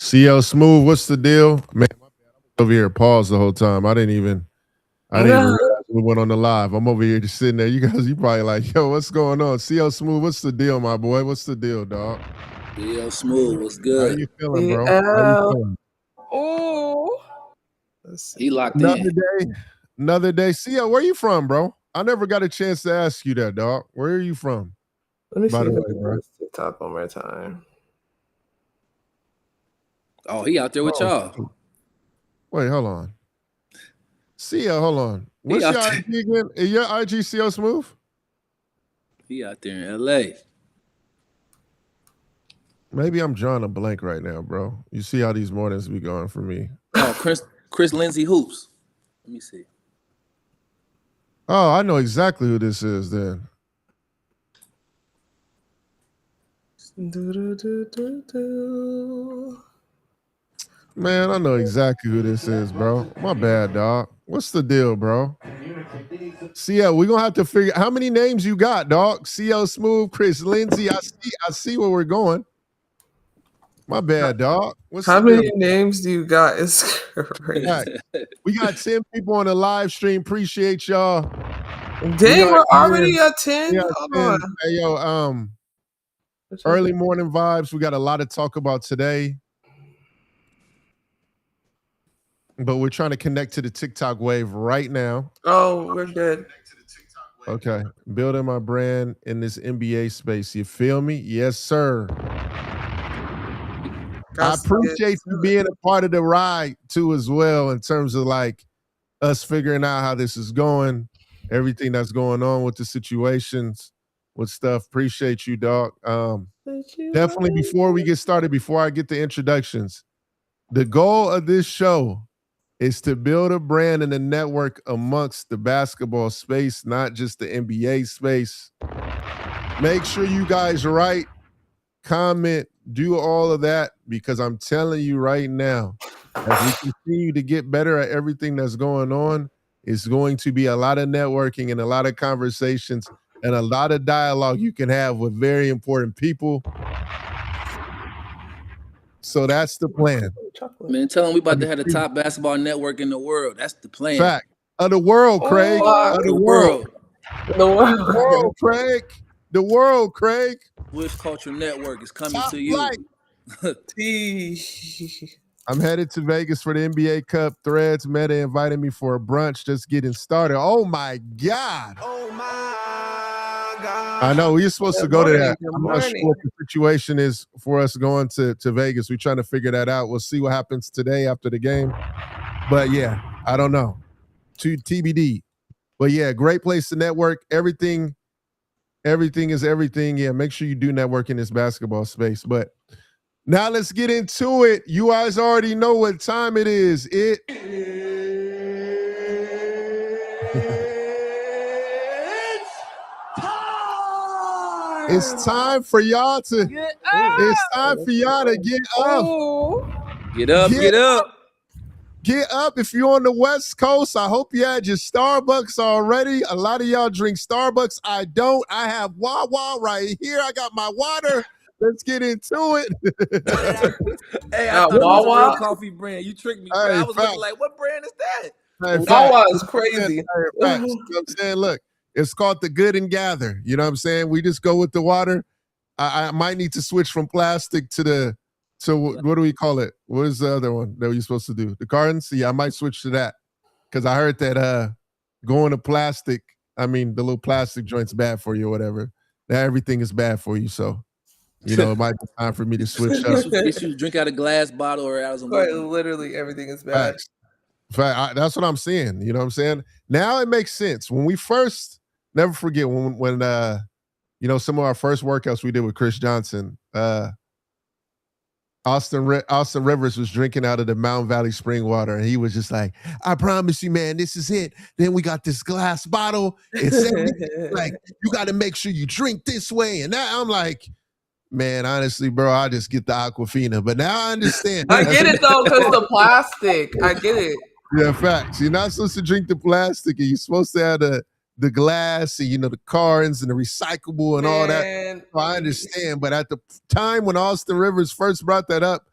CL Smooth, what's the deal? Man, I'm over here pause the whole time. I didn't even realize we went on the live. I'm over here just sitting there. You probably like, yo, what's going on? CL Smooth, what's the deal, my boy? What's the deal, dog? CL Smooth, what's How good? you feeling, bro? How you feeling? Oh, He locked Another in. day. Another day. CL, where you from, bro? I never got a chance to ask you that, dog. Where are you from? let me By see the if way, I bro. can TikTok one more time. Oh, he out there with y'all. Shoot. Wait, hold on. CL, hold on. What's out your there. IG again? Is your IG CL Smooth? He out there in LA. Maybe I'm drawing a blank right now, bro. You see how these mornings be going for me. Oh, Chris Lindsay Hoops. Let me see. Oh, I know exactly who this is then. Man, I know exactly who this is, bro. My bad, dog. What's the deal, bro? CL, we're gonna have to figure how many names you got, dog. CL Smooth, Chris Lindsay. I see where we're going. My bad, dog. What's How the many deal? names do you got? Is crazy. Right. We got 10 people on the live stream. Appreciate y'all. Dang, we're already at 10. Yeah, Hold 10. on. Hey, yo, early morning vibes. We got a lot to talk about today. But we're trying to connect to the TikTok wave right now. Oh, we're good. Okay. Building my brand in this NBA space. You feel me? Yes, sir. I appreciate you being a part of the ride too, as well, in terms of like us figuring out how this is going, everything that's going on with the situations, with stuff. Appreciate you, dog. Definitely before we get started, before I get the introductions, the goal of this show is to build a brand and a network amongst the basketball space, not just the NBA space. Make sure you guys write, comment, do all of that, because I'm telling you right now, as we continue to get better at everything that's going on, it's going to be a lot of networking and a lot of conversations and a lot of dialogue you can have with very important people. So that's the plan. Man, tell him we about to have the top basketball network in the world. That's the plan. Fact. Of the world, Craig. Of the world. The world, Craig. The world, Craig. Swiss Culture Network is coming Top to you. I'm headed to Vegas for the NBA Cup. Threads Meta invited me for a brunch, just getting started. Oh my God. Oh my God. I know we're supposed to go to that. I'm not sure what the situation is for us going to Vegas. We're trying to figure that out. We'll see what happens today after the game. But yeah, I don't know. To TBD. But yeah, great place to network. Everything is everything. Yeah, make sure you do network in this basketball space. But now let's get into it. You guys already know what time it is. It's time for y'all to get up. It's time for y'all to get up. Get up, get up. Get up. If you're on the West Coast, I hope you had your Starbucks already. A lot of y'all drink Starbucks. I don't. I have Wawa right here. I got my water. Let's get into it. Hey, I thought it was a real coffee brand. You tricked me, bro. I was looking like, what brand is that? Hey, Wawa is crazy. You know what I'm saying? Look, it's called the Good and Gather. You know what I'm saying? We just go with the water. I might need to switch from plastic to what do we call it? What is the other one that we're supposed to do? The cartons? Yeah, I might switch to that because I heard that going to plastic, I mean, the little plastic joint's bad for you or whatever. Now everything is bad for you, so you know it might be time for me to switch up. You should drink out a glass bottle or out of some water. Literally everything is bad. That's what I'm saying. You know what I'm saying? Now it makes sense. When we first, never forget when some of our first workouts we did with Chris Johnson, Austin Rivers was drinking out of the Mountain Valley spring water, and he was just like, I promise you, man, this is it. Then we got this glass bottle. It's like, you got to make sure you drink this way. And now I'm like, man, honestly, bro, I just get the Aquafina. But now I understand. I get it, though, because the plastic. I get it. Yeah, facts. You're not supposed to drink the plastic, and you're supposed to have the glass and, the cartons and the recyclable and all that. So I understand. But at the time when Austin Rivers first brought that up,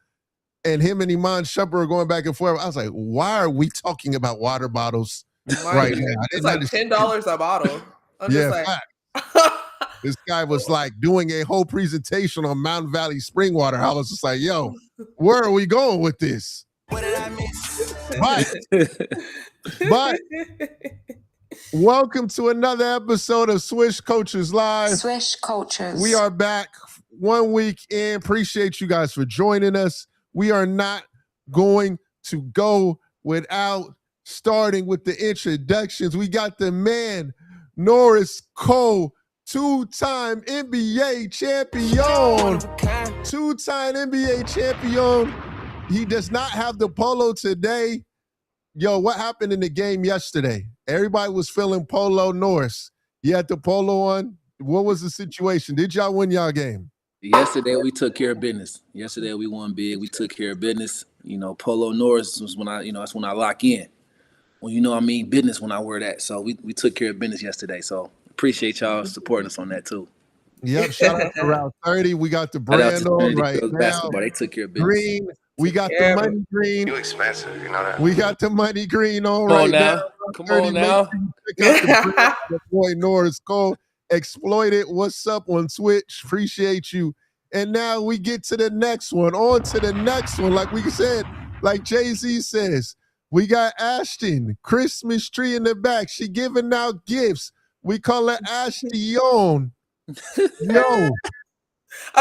and him and Iman Shumpert are going back and forth. I was like, why are we talking about water bottles right now? It's like $10 a bottle. I'm just like, this guy was like doing a whole presentation on Mountain Valley spring water. I was just like, yo, where are we going with this? What did I miss? But welcome to another episode of Swish Coaches Live. Swish Coaches. We are back 1 week in. Appreciate you guys for joining us. We are not going to go without starting with the introductions. We got the man, Norris Cole, two-time NBA champion. Two-time NBA champion. He does not have the polo today. Yo, what happened in the game yesterday? Everybody was feeling Polo Norris. You had the polo on. What was the situation? Did y'all win y'all game? Yesterday, we took care of business. Yesterday, we won big. We took care of business. You know, Polo Norris was when that's when I lock in. Well, I mean business when I wear that. So we took care of business yesterday. So appreciate y'all supporting us on that too. Yep, shout out to Route 30. We got the brand on right now. Basketball. They took care of business. Green. We got the money green. You expensive, you know that. We got the money green on right now. Come on now. The boy Norris Cole. Exploit it. What's up on Twitch? Appreciate you. And now we get to the next one. On to the next one. Like we said, like Jay-Z says, we got Ashton, Christmas tree in the back. She giving out gifts. We call her Ashton. Yo. I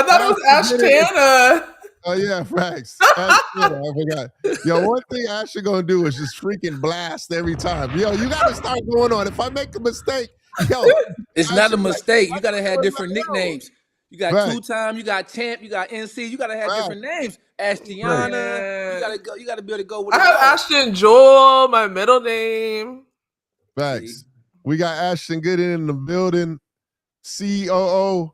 thought it was Ashtana. Oh, yeah, facts. I forgot. Yo, one thing Ashton gonna do is just freaking blast every time. Yo, you gotta start going on. If I make a mistake, yo. It's not a mistake. You gotta have different nicknames. You got two-time, you got champ, you got NC. You gotta have different names. Ashtiana. You gotta be able to go with it. I have Ashton Joel, my middle name. Facts. We got Ashton Gooden in the building, COO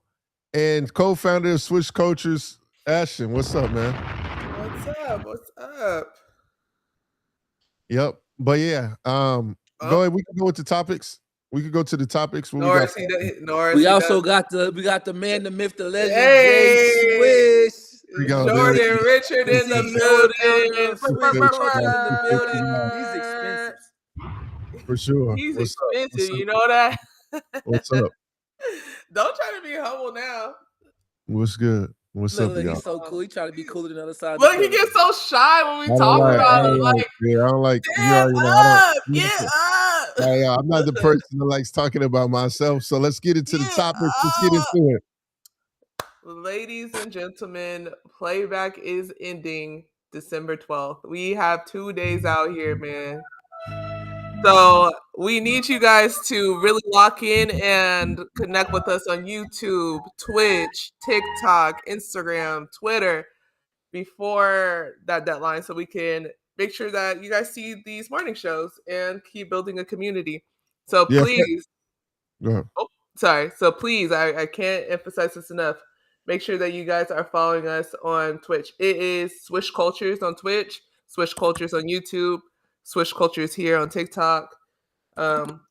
and co-founder of Swish Coaches. Ashton, what's up, man? What's up? Yep. But yeah, go ahead. We can go with the topics. We could go to the topics. Norris, we also got the man, the myth, the legend, Jay Swish. Jordan Richard in the building. He's expensive. For sure. He's expensive. You know that? What's up? Don't try to be humble now. What's good? What's up, y'all? He's so cool. He try to be cooler than the other side. Look, he gets so shy when we talk about him. Like, I don't like. Get up. I'm not the person that likes talking about myself. So let's get into the topics. Let's get into it. Ladies and gentlemen, playback is ending December 12th. We have 2 days out here, man. So we need you guys to really lock in and connect with us on YouTube, Twitch, TikTok, Instagram, Twitter before that deadline so we can make sure that you guys see these morning shows and keep building a community. So please, So please, I can't emphasize this enough. Make sure that you guys are following us on Twitch. It is Swish Cultures on Twitch, Swish Cultures on YouTube, Swish Cultures here on TikTok.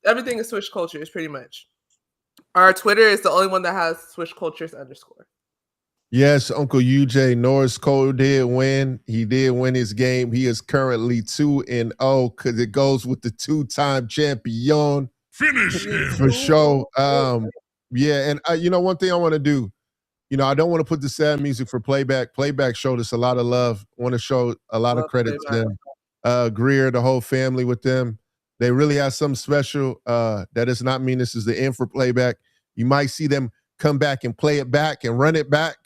Everything is Swish Cultures pretty much. Our Twitter is the only one that has Swish Cultures _. Yes, Uncle UJ Norris Cole did win. He did win his game. He is currently 2-0 because it goes with the two-time champion. Finish him. For sure. Yeah, and one thing I want to do, I don't want to put the sad music for playback. Playback showed us a lot of love. Want to show a lot of credit to them. Greer, the whole family with them. They really have something special. That does not mean this is the end for playback. You might see them come back and play it back and run it back.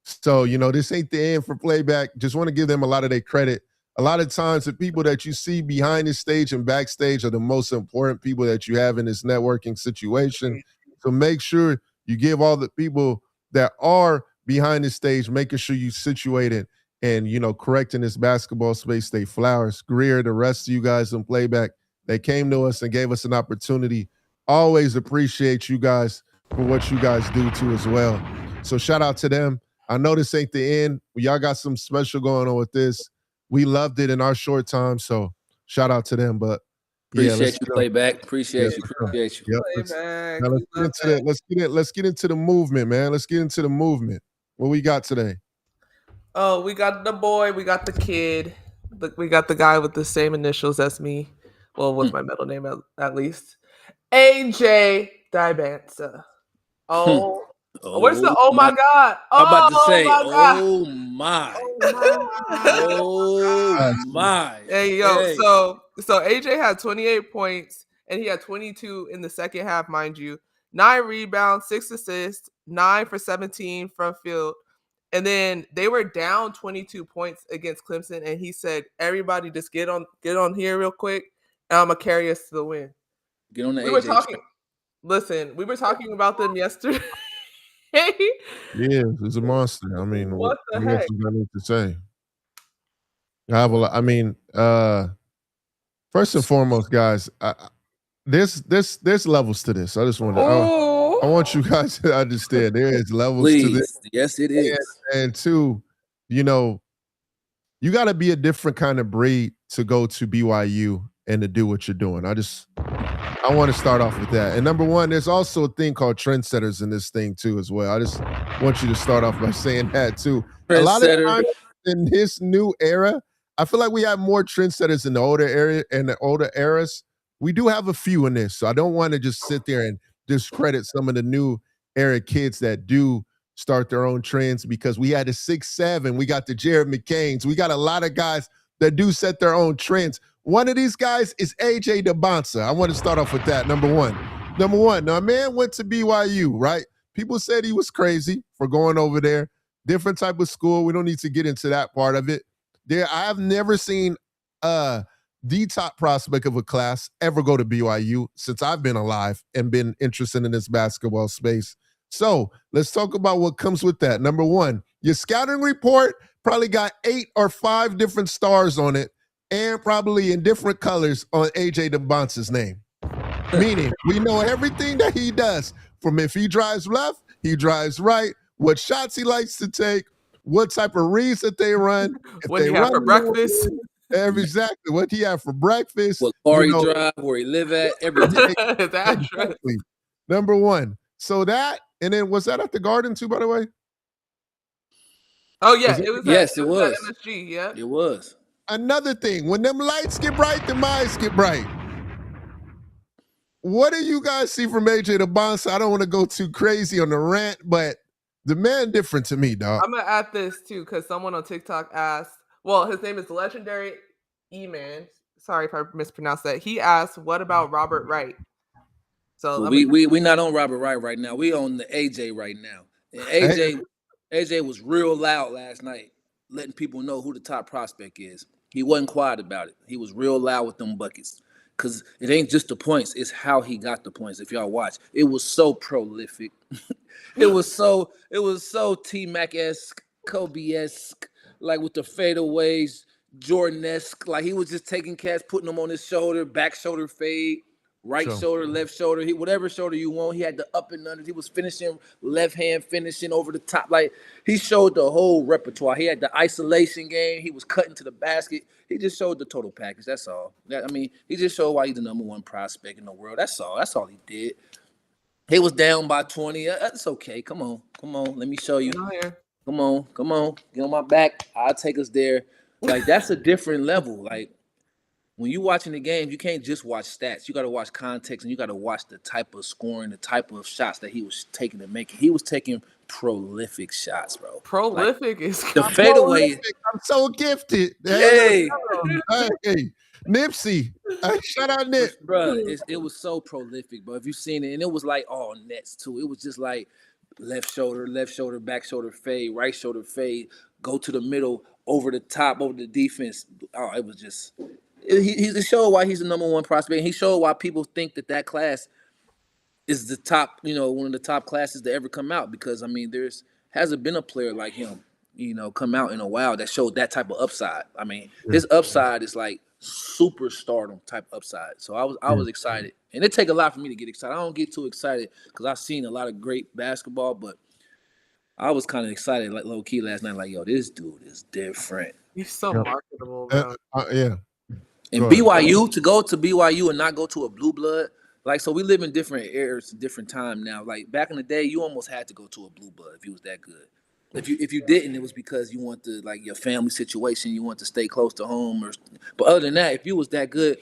So, this ain't the end for playback. Just want to give them a lot of their credit. A lot of times the people that you see behind the stage and backstage are the most important people that you have in this networking situation. So make sure you give all the people that are behind the stage, making sure you situate it and, correcting this basketball space, they flowers. Greer, the rest of you guys in playback, they came to us and gave us an opportunity. Always appreciate you guys for what you guys do too as well. So shout out to them. I know this ain't the end. Y'all got something special going on with this. We loved it in our short time, so shout out to them. But appreciate you, playback. Appreciate you. Yep. Let's get into the movement, man. Let's get into the movement. What we got today? Oh, we got the boy, we got the kid, we got the guy with the same initials as me. Well, with my middle name at least. AJ Dybantsa. Oh, where's the Oh oh my! my god? I'm about to Oh say, my god. oh my, Oh my. oh Gotcha. my. Hey yo, Hey, so AJ had 28 points and he had 22 in the second half, mind you. 9 rebounds, 6 assists, 9 for 17 from field. And then they were down 22 points against Clemson, and he said, "Everybody, just get on here real quick, and I'm gonna carry us to the win." get on the We were AJ talking. train. Listen, we were talking about them yesterday. Yeah, he's a monster. I mean, What the what else heck? do I need to say? I mean, first and foremost, guys, there's levels to this. I just want to. I Oh, want you guys to understand there is levels to this, Please, yes, it is. and two, you know, you got to be a different kind of breed to go to BYU and to do what you're doing. I want to start off with that. And number one, there's also a thing called trendsetters in this thing too, as well. I just want you to start off by saying that too. A lot of Trendsetter. times in this new era, I feel like we have more trendsetters in the older area and the older eras. We do have a few in this, so I don't want to just sit there and discredit some of the new era kids that do start their own trends, because we had the 6'7", we got the Jared McCains, we got a lot of guys that do set their own trends. One of these guys is AJ Dybantsa. I want to start off with that. Number one. Now, a man went to BYU, right? People said he was crazy for going over there. Different type of school. We don't need to get into that part of it. I have never seen the top prospect of a class ever go to BYU since I've been alive and been interested in this basketball space. So let's talk about what comes with that. Number one, your scouting report probably got 8 or 5 different stars on it, and probably in different colors on AJ Dybantsa's name. Meaning, we know everything that he does, from if he drives left, he drives right, what shots he likes to take, what type of reads that they run, if what they do you have for run breakfast? exactly what he have for breakfast. What car he drive, where he live at, everything. Exactly. Number one. So that, and then was that at the Garden too, by the way? Oh yeah, it was. Yes, it it was. at MSG. Yeah, It was. Another thing, when them lights get bright, the eyes get bright. What do you guys see from AJ Dybantsa? I don't want to go too crazy on the rant, but the man different to me, dog. I'm gonna add this too because someone on TikTok asked. Well, his name is Legendary E-Man. Sorry if I mispronounced that. He asked, "What about Robert Wright?" So Well, we not on Robert Wright right now. We on the AJ right now. And AJ was real loud last night, letting people know who the top prospect is. He wasn't quiet about it. He was real loud with them buckets. Cause it ain't just the points, it's how he got the points. If y'all watch, it was so prolific. it was so T-Mac-esque, Kobe-esque, like with the fadeaways, Jordan-esque. Like he was just taking cats, putting them on his shoulder, back shoulder fade. Right shoulder, left shoulder, whatever shoulder you want. He had the up and under. He was finishing left hand, finishing over the top. Like he showed the whole repertoire. He had the isolation game. He was cutting to the basket. He just showed the total package. That's all. He just showed why he's the number one prospect in the world. That's all. That's all he did. He was down by 20. That's okay. Come on. Let me show you. Come on. Get on my back. I'll take us there. Like that's a different level. Like. When you're watching the game, you can't just watch stats. You got to watch context, and you got to watch the type of scoring, the type of shots that he was taking and making. He was taking prolific shots, bro. Prolific is the fadeaway. I'm so gifted. Hey, Nipsey. Shout out Nip. Bro, it was so prolific, bro. If you've seen it, and it was like all nets too. It was just like left shoulder, back shoulder fade, right shoulder fade, go to the middle, over the top, over the defense. Oh, it was just. He showed why he's the number one prospect. He showed why people think that class is the top, one of the top classes to ever come out. Because there's hasn't been a player like him, come out in a while that showed that type of upside. His upside is like superstardom type upside. So I was excited, and it take a lot for me to get excited. I don't get too excited because I've seen a lot of great basketball, but I was kind of excited, like low key last night. Like, yo, this dude is different. He's so marketable, bro. Yeah. And BYU, to go to BYU and not go to a blue blood, like, so we live in different eras, different time now. Like back in the day, you almost had to go to a blue blood if you was that good. If you didn't, it was because you want to like your family situation, you want to stay close to home. But other than that, if you was that good,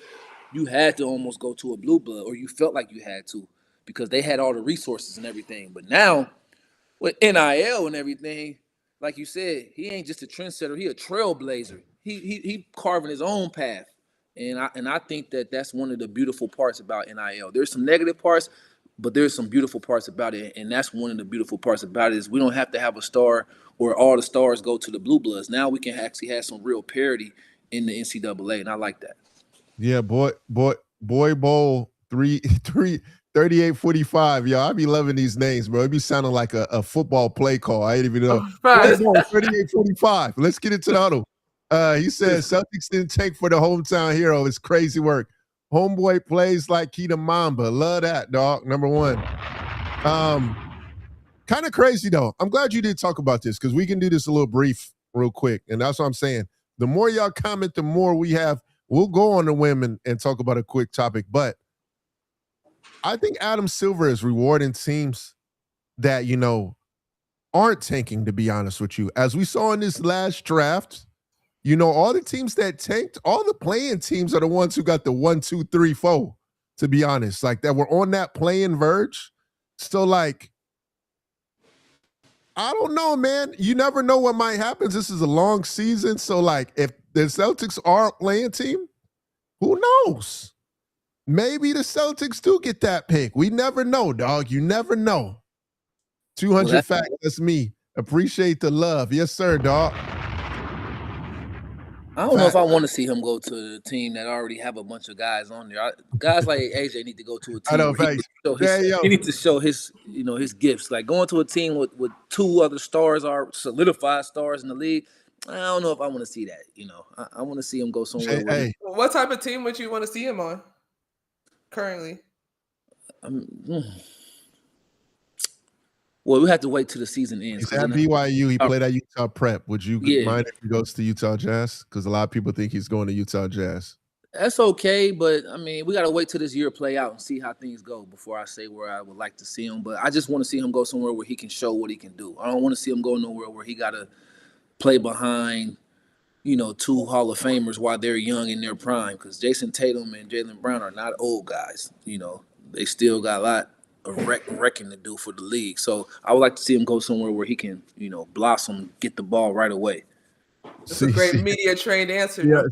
you had to almost go to a blue blood, or you felt like you had to, because they had all the resources and everything. But now with NIL and everything, like you said, he ain't just a trendsetter; he a trailblazer. He carving his own path, and I think that that's one of the beautiful parts about NIL. There's some negative parts, but there's some beautiful parts about it, and that's one of the beautiful parts about it is we don't have to have a star or all the stars go to the Blue Bloods. Now we can actually have some real parity in the NCAA, and I like that. Yeah, boy bowl 3845. Yo, I be loving these names, bro. It be sounding like a football play call. I ain't even know. Boy bowl 3845. Let's get into the huddle. He says Celtics didn't tank for the hometown hero. It's crazy work. Homeboy plays like he the Mamba. Love that, dog. Number one. Kind of crazy though. I'm glad you did talk about this because we can do this a little brief, real quick. And that's what I'm saying. The more y'all comment, the more we have. We'll go on the whim and talk about a quick topic. But I think Adam Silver is rewarding teams that, aren't tanking, to be honest with you. As we saw in this last draft, all the teams that tanked, all the playing teams are the ones who got the 1, 2, 3, 4, to be honest. Like that were on that playing verge. So like, I don't know, man. You never know what might happen. This is a long season. So like if the Celtics are a playing team, who knows? Maybe the Celtics do get that pick. We never know, dog. You never know. 200 facts. That's me. Appreciate the love. Yes, sir, dog. I don't know if I want to see him go to a team that already have a bunch of guys on there. Guys like AJ need to go to a team where he needs to show his, his gifts. Like going to a team with 2 other stars or solidified stars in the league. I don't know if I want to see that. I want to see him go somewhere. What type of team would you want to see him on currently? Well, we have to wait till the season ends. He's at BYU. He played at Utah Prep. Would you mind if he goes to Utah Jazz? Because a lot of people think he's going to Utah Jazz. That's okay, but I mean, we got to wait till this year play out and see how things go before I say where I would like to see him. But I just want to see him go somewhere where he can show what he can do. I don't want to see him go nowhere where he got to play behind, 2 Hall of Famers while they're young in their prime. Because Jayson Tatum and Jaylen Brown are not old guys. They still got a lot of wrecking to do for the league. So I would like to see him go somewhere where he can, blossom, get the ball right away. That's a great media trained answer. Yeah,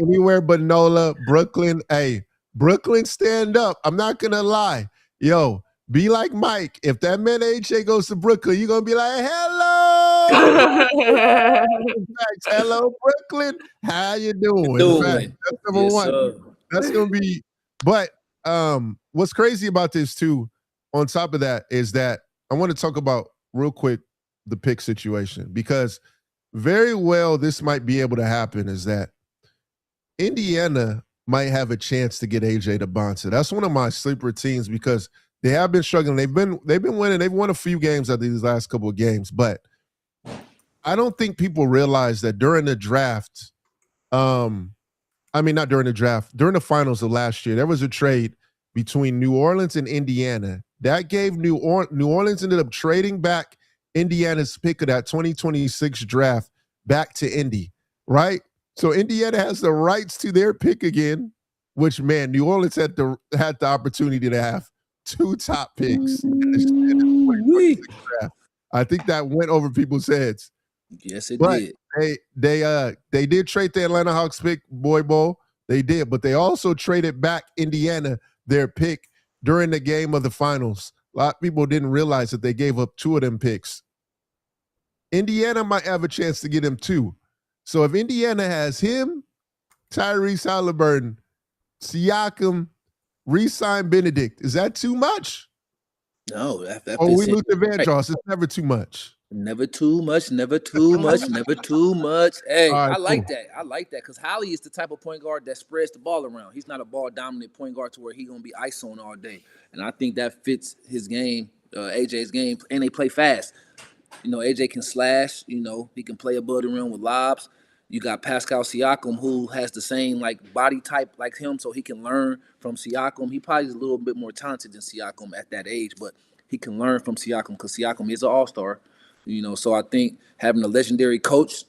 anywhere but NOLA, Brooklyn. Hey, Brooklyn, stand up. I'm not gonna lie. Yo, be like Mike. If that man AJ goes to Brooklyn, you're gonna be like, hello. Hello, Brooklyn. How you doing? That's number one. Sir. That's gonna be, but what's crazy about this too, on top of that, is that I want to talk about real quick the pick situation, because very well this might be able to happen, is that Indiana might have a chance to get AJ Dybantsa. That's one of my sleeper teams because they have been struggling. They've been winning. They've won a few games out of these last couple of games, but I don't think people realize that during the draft, not during the draft, during the finals of last year, there was a trade between New Orleans and Indiana. That gave New Orleans ended up trading back Indiana's pick of that 2026 draft back to Indy, right? So Indiana has the rights to their pick again, which, man, New Orleans had the opportunity to have 2 top picks in the 2026 draft. I think that went over people's heads. Yes, it did. They did trade the Atlanta Hawks pick, Boy Bowl. They did, but they also traded back Indiana their pick during the game of the finals. A lot of people didn't realize that they gave up 2 of them picks. Indiana might have a chance to get him 2. So if Indiana has him, Tyrese Halliburton, Siakam, re-sign Benedict, is that too much? No. Or we Luther Vandross, it's never too much. Never too much, never too much, never too much. Hey, right, I like that. I like that because Holly is the type of point guard that spreads the ball around. He's not a ball-dominant point guard to where he's going to be isoing all day. And I think that fits his game, AJ's game, and they play fast. AJ can slash. He can play above the rim with lobs. You got Pascal Siakam, who has the same body type like him, so he can learn from Siakam. He probably is a little bit more talented than Siakam at that age, but he can learn from Siakam because Siakam is an all-star. So I think having a legendary coach,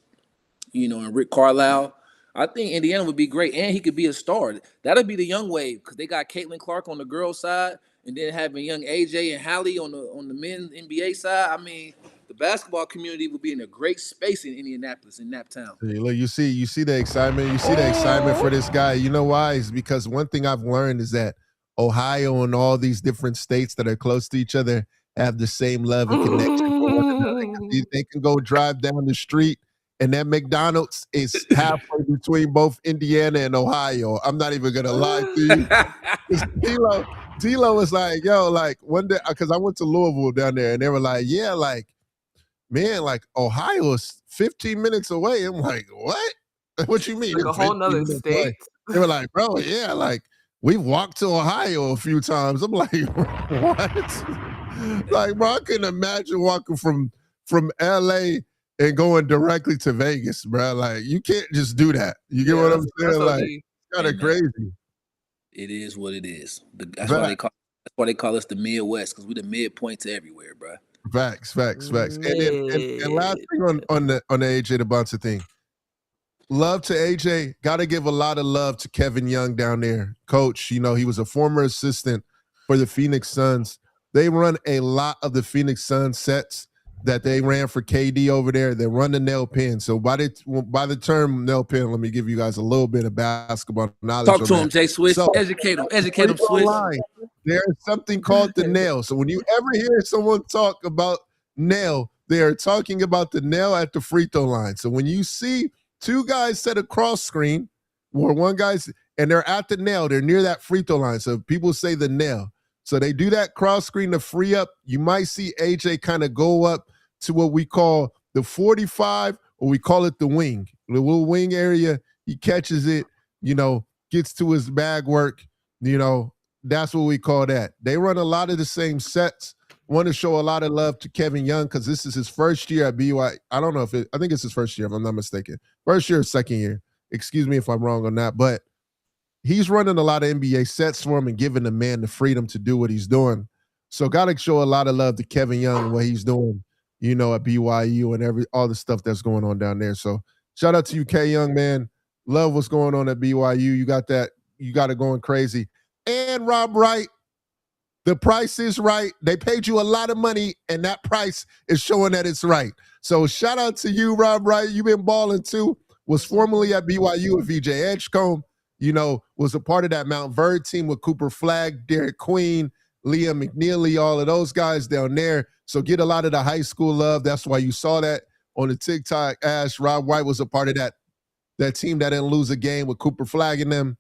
and Rick Carlisle, I think Indiana would be great, and he could be a star. That'll be the young wave because they got Caitlin Clark on the girls' side, and then having young AJ and Hallie on the men's NBA side. I mean, the basketball community would be in a great space in Indianapolis, in Naptown. Look, you see the excitement. You see the excitement for this guy. You know why? It's because one thing I've learned is that Ohio and all these different states that are close to each other have the same love and connection for one another. They can go drive down the street, and that McDonald's is halfway between both Indiana and Ohio. I'm not even gonna lie to you. D'Lo was like, yo, like one day, because I went to Louisville down there, and they were like, yeah, like, man, like Ohio is 15 minutes away. I'm like, what? What you mean? Like a whole nother state. They were like, bro, yeah, like we've walked to Ohio a few times. I'm like, what? Like, bro, I couldn't imagine walking from LA and going directly to Vegas, bro. Like, you can't just do that. You get what I'm saying? Like, it's kind of crazy. It is what it is. That's why they call us the Midwest, because we're the midpoint to everywhere, bro. Facts. And last thing on the AJ Dybantsa thing. Love to AJ. Got to give a lot of love to Kevin Young down there. Coach, he was a former assistant for the Phoenix Suns. They run a lot of the Phoenix Suns sets that they ran for KD over there. They run the nail pin. So by the term nail pin, let me give you guys a little bit of basketball knowledge. Talk to him, Jay Swiss. So, educate him, Swiss. There is something called the nail. So when you ever hear someone talk about nail, they are talking about the nail at the free throw line. So when you see two guys set a cross screen, or one guy's, and they're at the nail, they're near that free throw line. So people say the nail. So they do that cross screen to free up. You might see AJ kind of go up to what we call the 45, or we call it the wing. The little wing area, he catches it, gets to his bag work, that's what we call that. They run a lot of the same sets. Want to show a lot of love to Kevin Young because this is his first year at BYU. I don't know I think it's his first year, if I'm not mistaken. First year or second year. Excuse me if I'm wrong on that, but he's running a lot of NBA sets for him and giving the man the freedom to do what he's doing. So got to show a lot of love to Kevin Young and what he's doing, at BYU and all the stuff that's going on down there. So shout out to you, K Young, man. Love what's going on at BYU. You got it going crazy. And Rob Wright, the price is right. They paid you a lot of money, and that price is showing that it's right. So shout out to you, Rob Wright. You've been balling too. Was formerly at BYU with VJ Edgecombe. Was a part of that Mount Verde team with Cooper Flagg, Derek Queen, Liam McNeely, all of those guys down there. So get a lot of the high school love. That's why you saw that on the TikTok. Rob Wright was a part of that team that didn't lose a game with Cooper Flagg in them.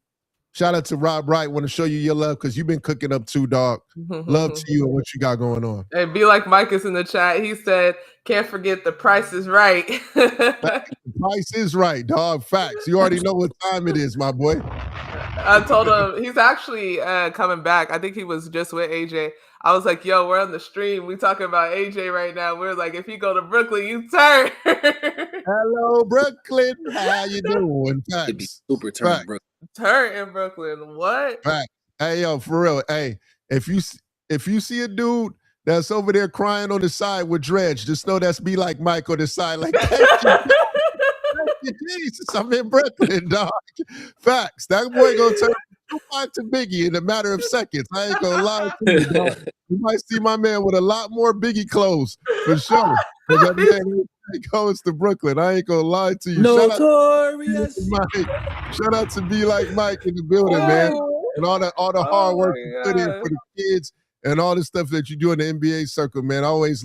Shout out to Rob Wright. Want to show you your love because you've been cooking up too, dog. Love to you and what you got going on. Hey, Be Like Mike is in the chat. He said, can't forget the price is right. The price is right, dog. Facts. You already know what time it is, my boy. I told him he's actually coming back. I think he was just with AJ. I was like, yo, we're on the stream. We talking about AJ right now. We're like, if you go to Brooklyn, you turn. Hello, Brooklyn. How you doing? Facts. It'd be super turn, Brooklyn. Turn in Brooklyn. What? Facts. Hey, yo, for real. Hey, if you see a dude that's over there crying on the side with dreads, just know that's Be Like Mike on the side. Like, thank you, Jesus, I'm in Brooklyn, dog. Facts. That boy gonna turn to Biggie in a matter of seconds. I ain't gonna lie to you, dog. You might see my man with a lot more Biggie clothes for sure. Because that man goes to Brooklyn. I ain't gonna lie to you. Notorious. Shout out to Be Like Mike in the building, man. And all the hard work you put in for the kids and all the stuff that you do in the NBA circle, man. I always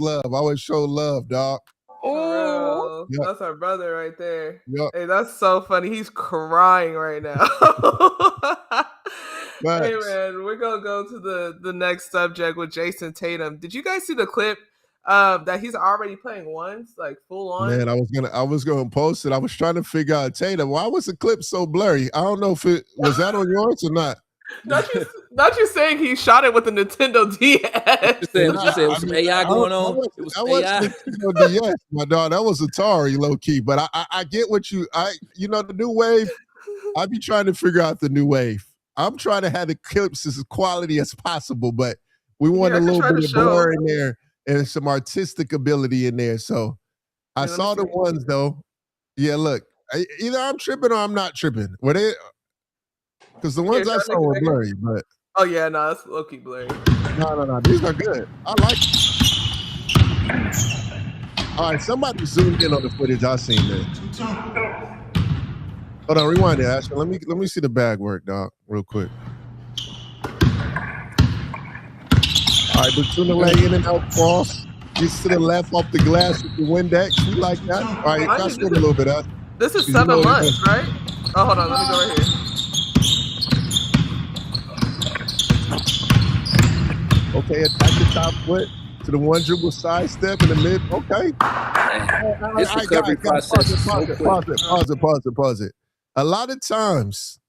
show love, dog. Oh, yep. That's our brother right there. Yep. Hey, that's so funny. He's crying right now. Hey, man, we're going to go to the next subject with Jayson Tatum. Did you guys see the clip that he's already playing once, like full on? Man, I was gonna post it. I was trying to figure out Tatum. Why was the clip so blurry? I don't know if it was that on yours or not. Not you saying he shot it with the Nintendo DS. You said was some AI going on. It was AI. Nintendo DS, my dog. That was Atari, low key. But I get what the new wave. I be trying to figure out the new wave. I'm trying to have the clips as quality as possible, but we want a little bit of blur in there. and some artistic ability in there. So I Let me saw the see. ones though. Yeah, look, either I'm tripping or I'm not tripping. Were they? Because the ones I Here, saw were blurry, but oh yeah, no, that's low-key blurry. no. These are good. I like it. All right, somebody zoomed in on the footage I seen there. Hold on, rewind it, Ashton. Let me see the bag work, dog, real quick. All right, Batuna lay in and out cross. Gets to the left off the glass with the Windex. We like that. All right, Mind fast you, forward a little bit, Ash. This is You know 7 what months, right? Oh, hold on, let me go right here. Okay, attack the top foot to the one dribble side step in the mid. Okay. His recovery process is so quick. Pause it. A lot of times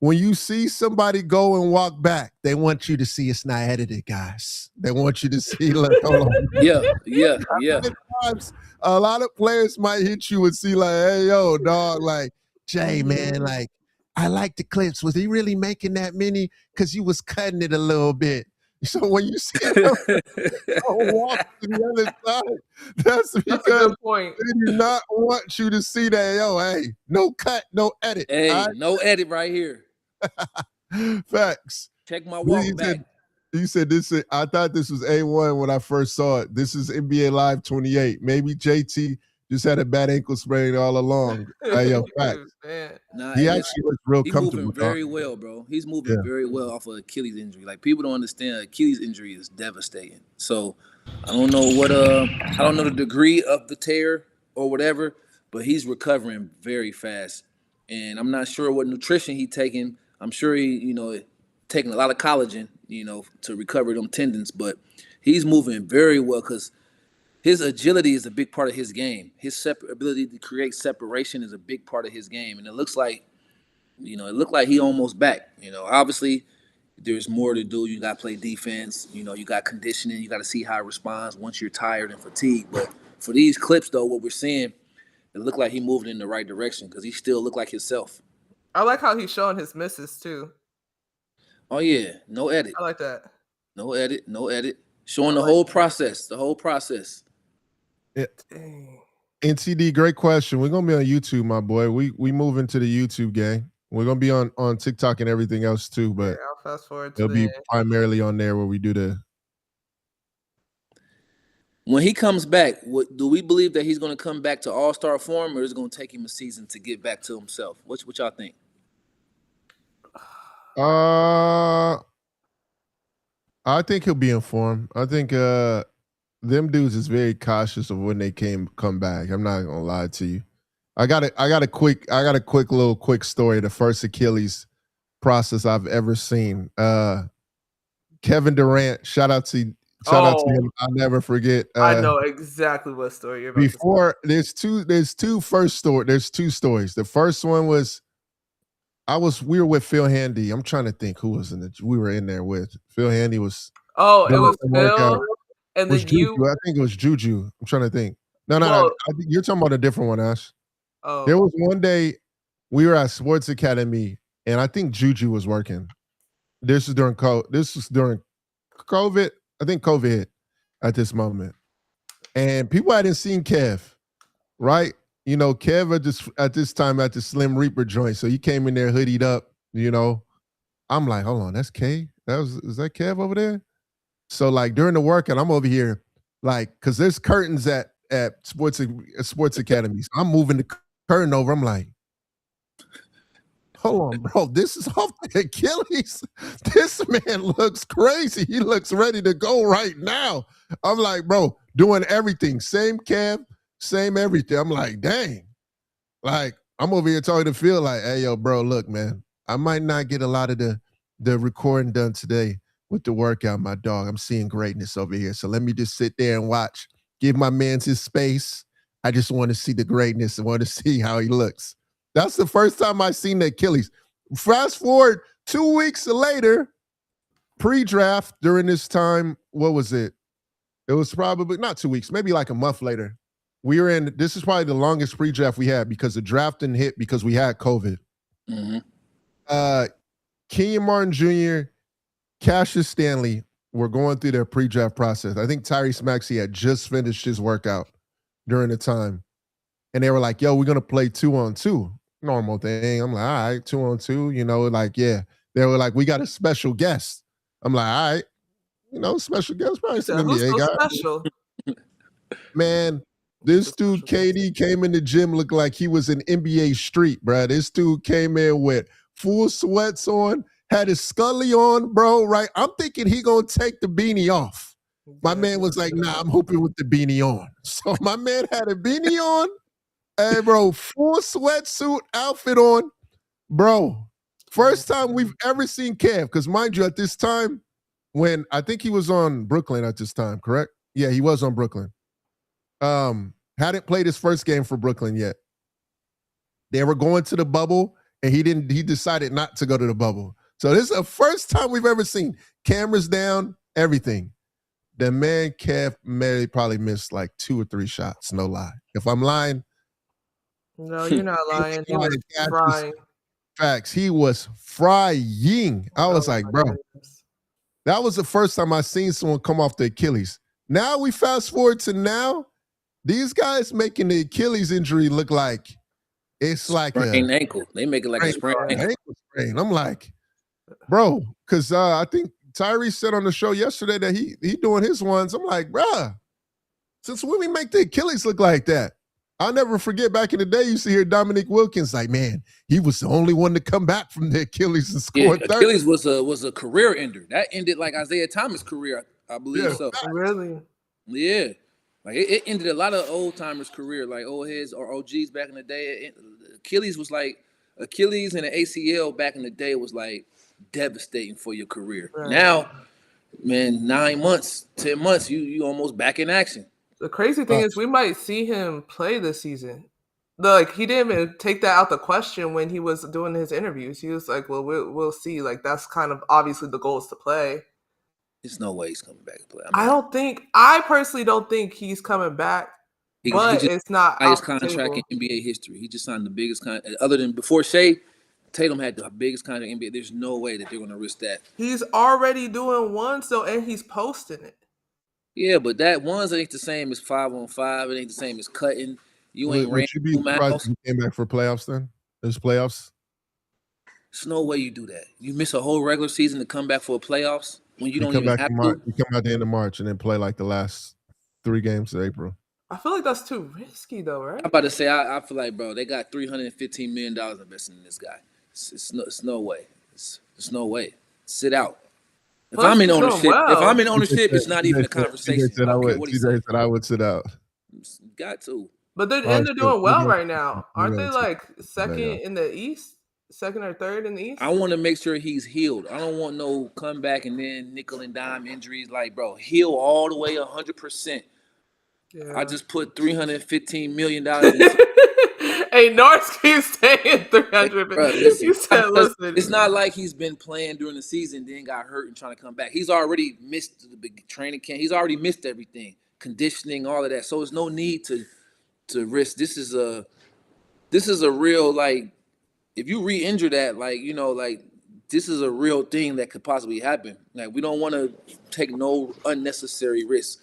when you see somebody go and walk back, they want you to see it's not edited, guys. They want you to see, look, hold on. Yeah. Times, a lot of players might hit you and see like, hey, yo, dog, like, Jay, man, like, I like the clips. Was he really making that many? Because you was cutting it a little bit. So when you see them walk to the other side, that's because That's a good point. they do not want you to see that, yo, hey, no cut, no edit. Hey, all right? no edit right here. Facts. Check my walk back. You said this. I thought this was A1 when I first saw it. This is NBA Live 28. Maybe JT just had a bad ankle sprain all along. Yo, facts. Nah, he actually looks real he's comfortable. Moving very well, bro. He's moving very well off of Achilles injury. Like people don't understand, Achilles injury is devastating. So I don't know I don't know the degree of the tear or whatever, but he's recovering very fast. And I'm not sure what nutrition he's taking. I'm sure he, taking a lot of collagen, to recover them tendons. But he's moving very well because his agility is a big part of his game. His ability to create separation is a big part of his game. And it looks like, it looked like he almost back. Obviously there's more to do. You got to play defense. You got conditioning. You got to see how it responds once you're tired and fatigued. But for these clips, though, what we're seeing, it looked like he moved in the right direction because he still looked like himself. I like how he's showing his misses, too. Oh, yeah. No edit. I like that. No edit. Showing the whole process. Dang. NTD, great question. We're gonna be on YouTube, my boy. We move into the YouTube game. We're gonna be on TikTok and everything else too, but I'll fast forward to it'll be primarily on there where we do the. When he comes back, do we believe that he's going to come back to all-star form, or is it going to take him a season to get back to himself? What y'all think? I think he'll be in form. I think them dudes is very cautious of when they come back. I'm not gonna lie to you. I got a quick little story. The first Achilles process I've ever seen. Kevin Durant, shout out to him. I'll never forget. I know exactly what story you're about to say. There's two stories. The first one was we were with Phil Handy. I'm trying to think who was we were in there with. Phil Handy was. Oh, it was Phil. And then I think it was Juju. I'm trying to think. No, I think you're talking about a different one, Ash. Oh. There was one day we were at Sports Academy, and I think Juju was working. This was during COVID. I think COVID hit at this moment. And people hadn't seen Kev, right? Kev at this time at the Slim Reaper joint. So he came in there hoodied up, I'm like, hold on, that's K? Is that Kev over there? So like during the workout, I'm over here, like, because there's curtains at sports academies. I'm moving the curtain over. I'm like, hold on, bro. This is off the Achilles. This man looks crazy. He looks ready to go right now. I'm like, bro, doing everything. Same Kev, same everything. I'm like, dang. Like, I'm over here talking to Phil like, hey, yo, bro, look, man, I might not get a lot of the recording done today with the workout, my dog. I'm seeing greatness over here. So let me just sit there and watch. Give my man his space. I just want to see the greatness and want to see how he looks. That's the first time I seen the Achilles. Fast forward 2 weeks later, pre-draft during this time, what was it? It was probably not 2 weeks, maybe like a month later. This is probably the longest pre-draft we had because the draft didn't hit because we had COVID. Mm-hmm. Kenyon Martin Jr., Cassius Stanley were going through their pre-draft process. I think Tyrese Maxey had just finished his workout during the time. And they were like, yo, we're going to play 2-on-2. Normal thing. I'm like, all right, 2-on-2, like, yeah. They were like, we got a special guest. I'm like, all right, special guest, probably some Who's NBA so guy. special? Man, this dude, KD, came in the gym, looked like he was in NBA Street, bro. This dude came in with full sweats on, had his Scully on, bro, right? I'm thinking he gonna take the beanie off. My man was like, nah, I'm hoping with the beanie on. So my man had a beanie on. Hey, bro, full sweatsuit outfit on. Bro, first time we've ever seen Kev, because mind you, at this time, when I think he was on Brooklyn at this time, correct? Yeah, he was on Brooklyn. Hadn't played his first game for Brooklyn yet. They were going to the bubble, and he decided not to go to the bubble. So this is the first time we've ever seen cameras down, everything. The man Kev probably missed like 2 or 3 shots, no lie. If I'm lying, no, you're not lying. He was frying. Facts. He was frying. I was like, bro, that was the first time I seen someone come off the Achilles. Now we fast forward to now. These guys making the Achilles injury look like it's like an ankle. They make it like a sprained ankle. I'm like, bro, because I think Tyrese said on the show yesterday that he doing his ones. I'm like, bruh, since when we make the Achilles look like that? I'll never forget back in the day, you used to hear Dominique Wilkins like, man, he was the only one to come back from the Achilles and score 30. Achilles was a career ender. That ended like Isaiah Thomas' career, I believe so. Really? Yeah. Like it ended a lot of old timers' career, like old heads or OGs back in the day. Achilles and the ACL back in the day was like devastating for your career. Right. Now, man, 9 months, 10 months, you almost back in action. The crazy thing is we might see him play this season. Like he didn't even take that out the question when he was doing his interviews. He was like, well, we'll see. Like that's kind of obviously the goal is to play. There's no way he's coming back to play. I personally don't think he's coming back. But it's not highest contract in NBA history. He just signed the biggest contract. Other than before Shea, Tatum had the biggest contract in NBA. There's no way that they're going to risk that. He's already doing one, and he's posting it. Yeah, but that ones ain't the same as 5-on-5. It ain't the same as cutting. You ain't Would you be surprised if you came back for playoffs then? There's playoffs? There's no way you do that. You miss a whole regular season to come back for a playoffs when you don't even have to. You come out the end of March and then play like the last 3 games of April. I feel like that's too risky though, right? I'm about to say, I feel like, bro, they got $315 million invested in this guy. It's no way. It's no way. Sit out. If I'm in ownership, it's not even a conversation. TJ said I would sit out. Got to. But they're doing well right now. Aren't they like second in the East? Second or third in the East? I want to make sure he's healed. I don't want no comeback and then nickel and dime injuries. Like, bro, heal all the way 100%. Yeah. I just put $315 million into Hey, Norris keeps saying 300. Bro, listen, it's not like he's been playing during the season, then got hurt and trying to come back. He's already missed the big training camp. He's already missed everything, conditioning, all of that. So there's no need to risk. This is a real, like, if you re-injure that, like, this is a real thing that could possibly happen. Like, we don't want to take no unnecessary risks.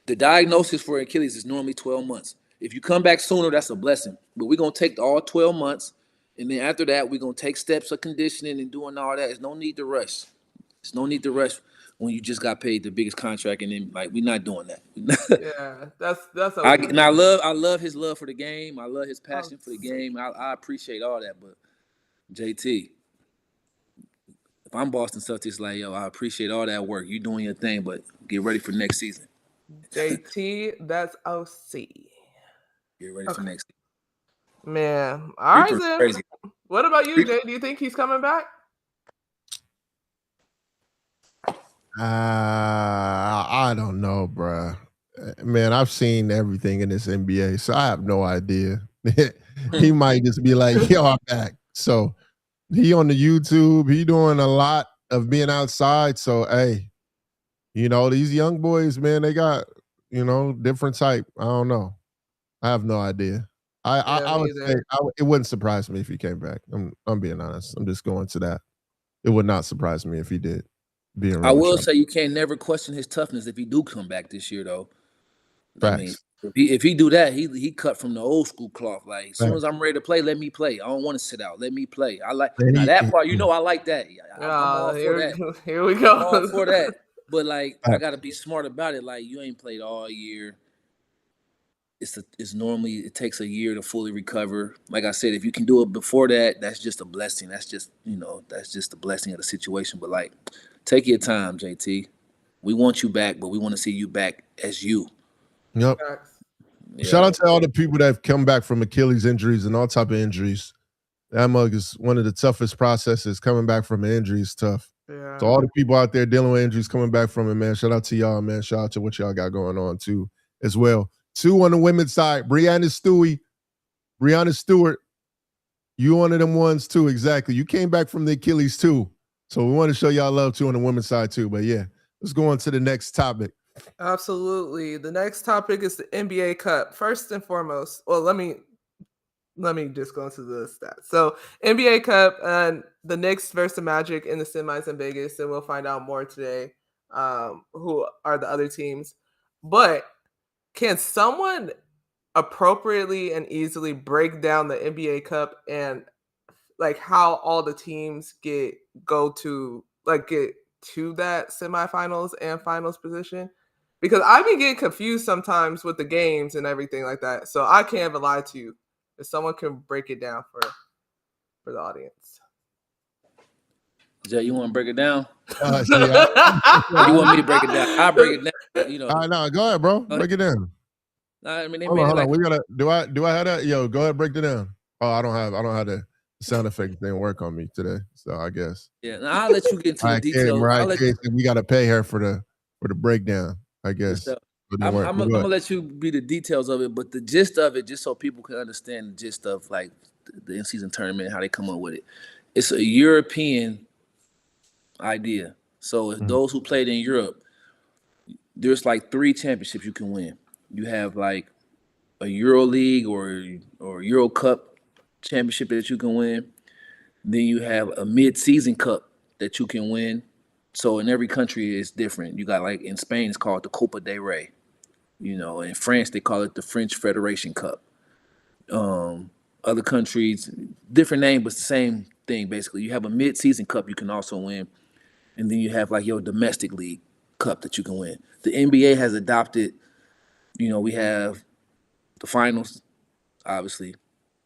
The diagnosis for Achilles is normally 12 months. If you come back sooner, that's a blessing. But we're going to take all 12 months, and then after that, we're going to take steps of conditioning and doing all that. There's no need to rush. There's no need to rush when you just got paid the biggest contract, and then, like, we're not doing that. Yeah, that's okay. And I love his love for the game. I love his passion for the game. I appreciate all that. But, JT, if I'm Boston Celtics, like, yo, I appreciate all that work. You doing your thing, but get ready for next season. JT, that's OC. Get ready for next season. Man. All right, then. Crazy. What about you, Jay? Do you think he's coming back? I don't know, bro. Man, I've seen everything in this NBA, so I have no idea. He might just be like, yo, I'm back. So he on the YouTube, he doing a lot of being outside. So, hey, these young boys, man, they got, different type. I don't know. I have no idea. I would say it wouldn't surprise me if he came back. I'm being honest. I'm just going to that. It would not surprise me if he did. being I real with will y'all. say you can't never question his toughness if he do come back this year, though. I mean, Facts. if he do that, he cut from the old school cloth. Like, as soon as Facts. I'm ready to play, let me play. I don't want to sit out. Let me play. I like And now that part. yeah. I like that. I'm all for that. Here we I'm all go. for that. But like, I Facts. gotta be smart about it. Like, you ain't played all year. It's normally it takes a year to fully recover. Like I said, if you can do it before that, that's just a blessing. That's just that's just a blessing of the situation. But like, take your time, JT. We want you back, but we want to see you back as you. Yep. Facts. Shout Yeah. out to all the people that have come back from Achilles injuries and all type of injuries. That mug is one of the toughest processes. Coming back from an injury is tough. Yeah. So all the people out there dealing with injuries, coming back from it, man. Shout out to y'all, man. Shout out to what y'all got going on too, as well. 2 on the women's side, Brianna Stewart. You one of them ones too, exactly. You came back from the Achilles too, so we want to show y'all love too on the women's side too. But yeah, let's go on to the next topic. Absolutely. The next topic is the NBA Cup. First and foremost, well, let me just go into the stats. So NBA Cup and the Knicks versus the Magic in the semis in Vegas, and we'll find out more today. Who are the other teams? But can someone appropriately and easily break down the NBA Cup and like how all the teams get to that semifinals and finals position? Because I've been getting confused sometimes with the games and everything like that. So I can't even lie to you. If someone can break it down for the audience. Jay, you want to break it down? See, You want me to break it down? I'll break it down. all right, no, go ahead, bro. Break it down. I mean, they Hold made on, it hold like on. We gotta. Do I have that? Yo, go ahead, break it down. Oh, I don't have the sound effect didn't work on me today, so I guess. yeah. Now I'll let you get into the details. Mariah I'll let Carey said we gotta pay her for the breakdown. I guess. So, But it I'm worked. gonna let you be the details of it, but the gist of it, just so people can understand the gist of like the in-season tournament, how they come up with it. It's a European idea. So if those who played in Europe, there's like 3 championships you can win. You have like a Euro League or Euro Cup championship that you can win. Then you have a mid-season cup that you can win. So in every country it's different. You got like in Spain it's called the Copa del Rey. In France they call it the French Federation Cup. Other countries, different name, but it's the same thing basically. You have a mid-season cup you can also win, and then you have like your domestic league cup that you can win. The NBA has adopted. We have the finals, obviously.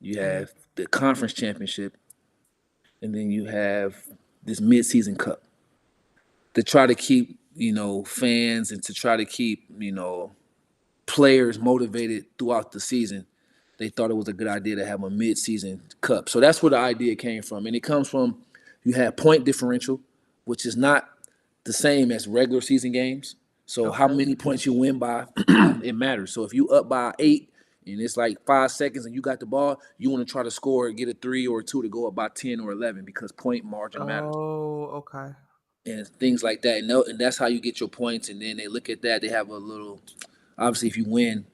You have the conference championship, and then you have this mid-season cup to try to keep fans and to try to keep players motivated throughout the season. They thought it was a good idea to have a mid-season cup. So that's where the idea came from. And it comes from you have point differential, which is not the same as regular season games. So how many points you win by, it matters. So if you up by 8 and it's like 5 seconds and you got the ball, you want to try to score, get a 3 or a 2 to go up by 10 or 11 because point margin matters. Oh, okay. And things like that. And that's how you get your points. And then they look at that. They have a little, obviously if you win,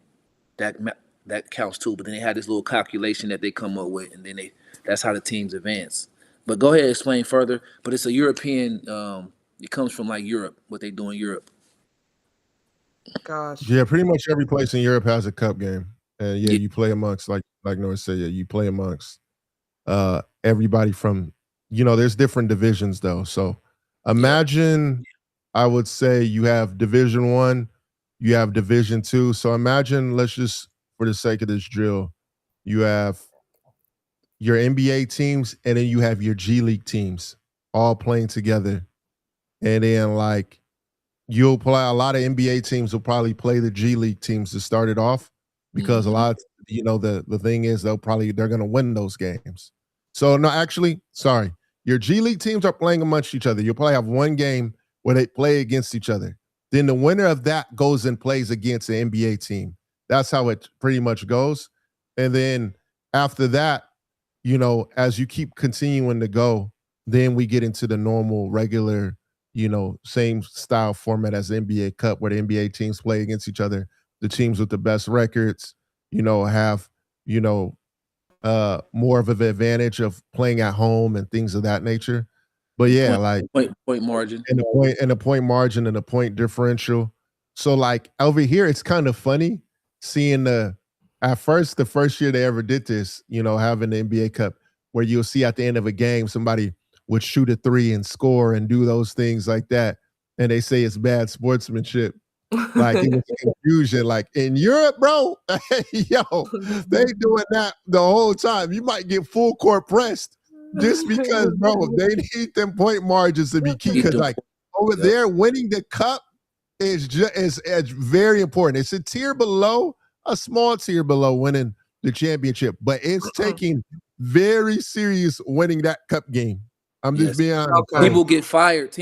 that counts too. But then they have this little calculation that they come up with, and then that's how the teams advance. But go ahead and explain further. But it's a European. It comes from like Europe, what they do in Europe. Gosh. Yeah, pretty much every place in Europe has a cup game, and you play amongst like Norris said. Yeah, you play amongst everybody from. There's different divisions though. So imagine, I would say you have Division 1, you have Division 2. So imagine, let's just for the sake of this drill, you have your NBA teams and then you have your G League teams all playing together. And then like you'll play a lot of NBA teams will probably play the G League teams to start it off because a lot of, the thing is they're going to win those games. So no, actually, sorry. Your G League teams are playing amongst each other. You'll probably have one game where they play against each other. Then the winner of that goes and plays against the NBA team. That's how it pretty much goes. And then after that, as you keep continuing to go, then we get into the normal, regular, same style format as the NBA Cup, where the NBA teams play against each other. The teams with the best records, have, more of an advantage of playing at home and things of that nature. But yeah, like point margin. and the point margin and the point differential. So like over here, it's kind of funny seeing the first year they ever did this, having the NBA Cup, where you'll see at the end of a game somebody would shoot a three and score and do those things like that, and they say it's bad sportsmanship. Like it was confusion. Like in Europe, bro, yo, they doing that the whole time. You might get full court pressed just because, bro, they need them point margins to be key. Because like over there, winning the cup is very important. It's a tier below, a small tier below winning the championship, but it's taking very serious winning that cup game. I'm just being honest. Okay. People get fired.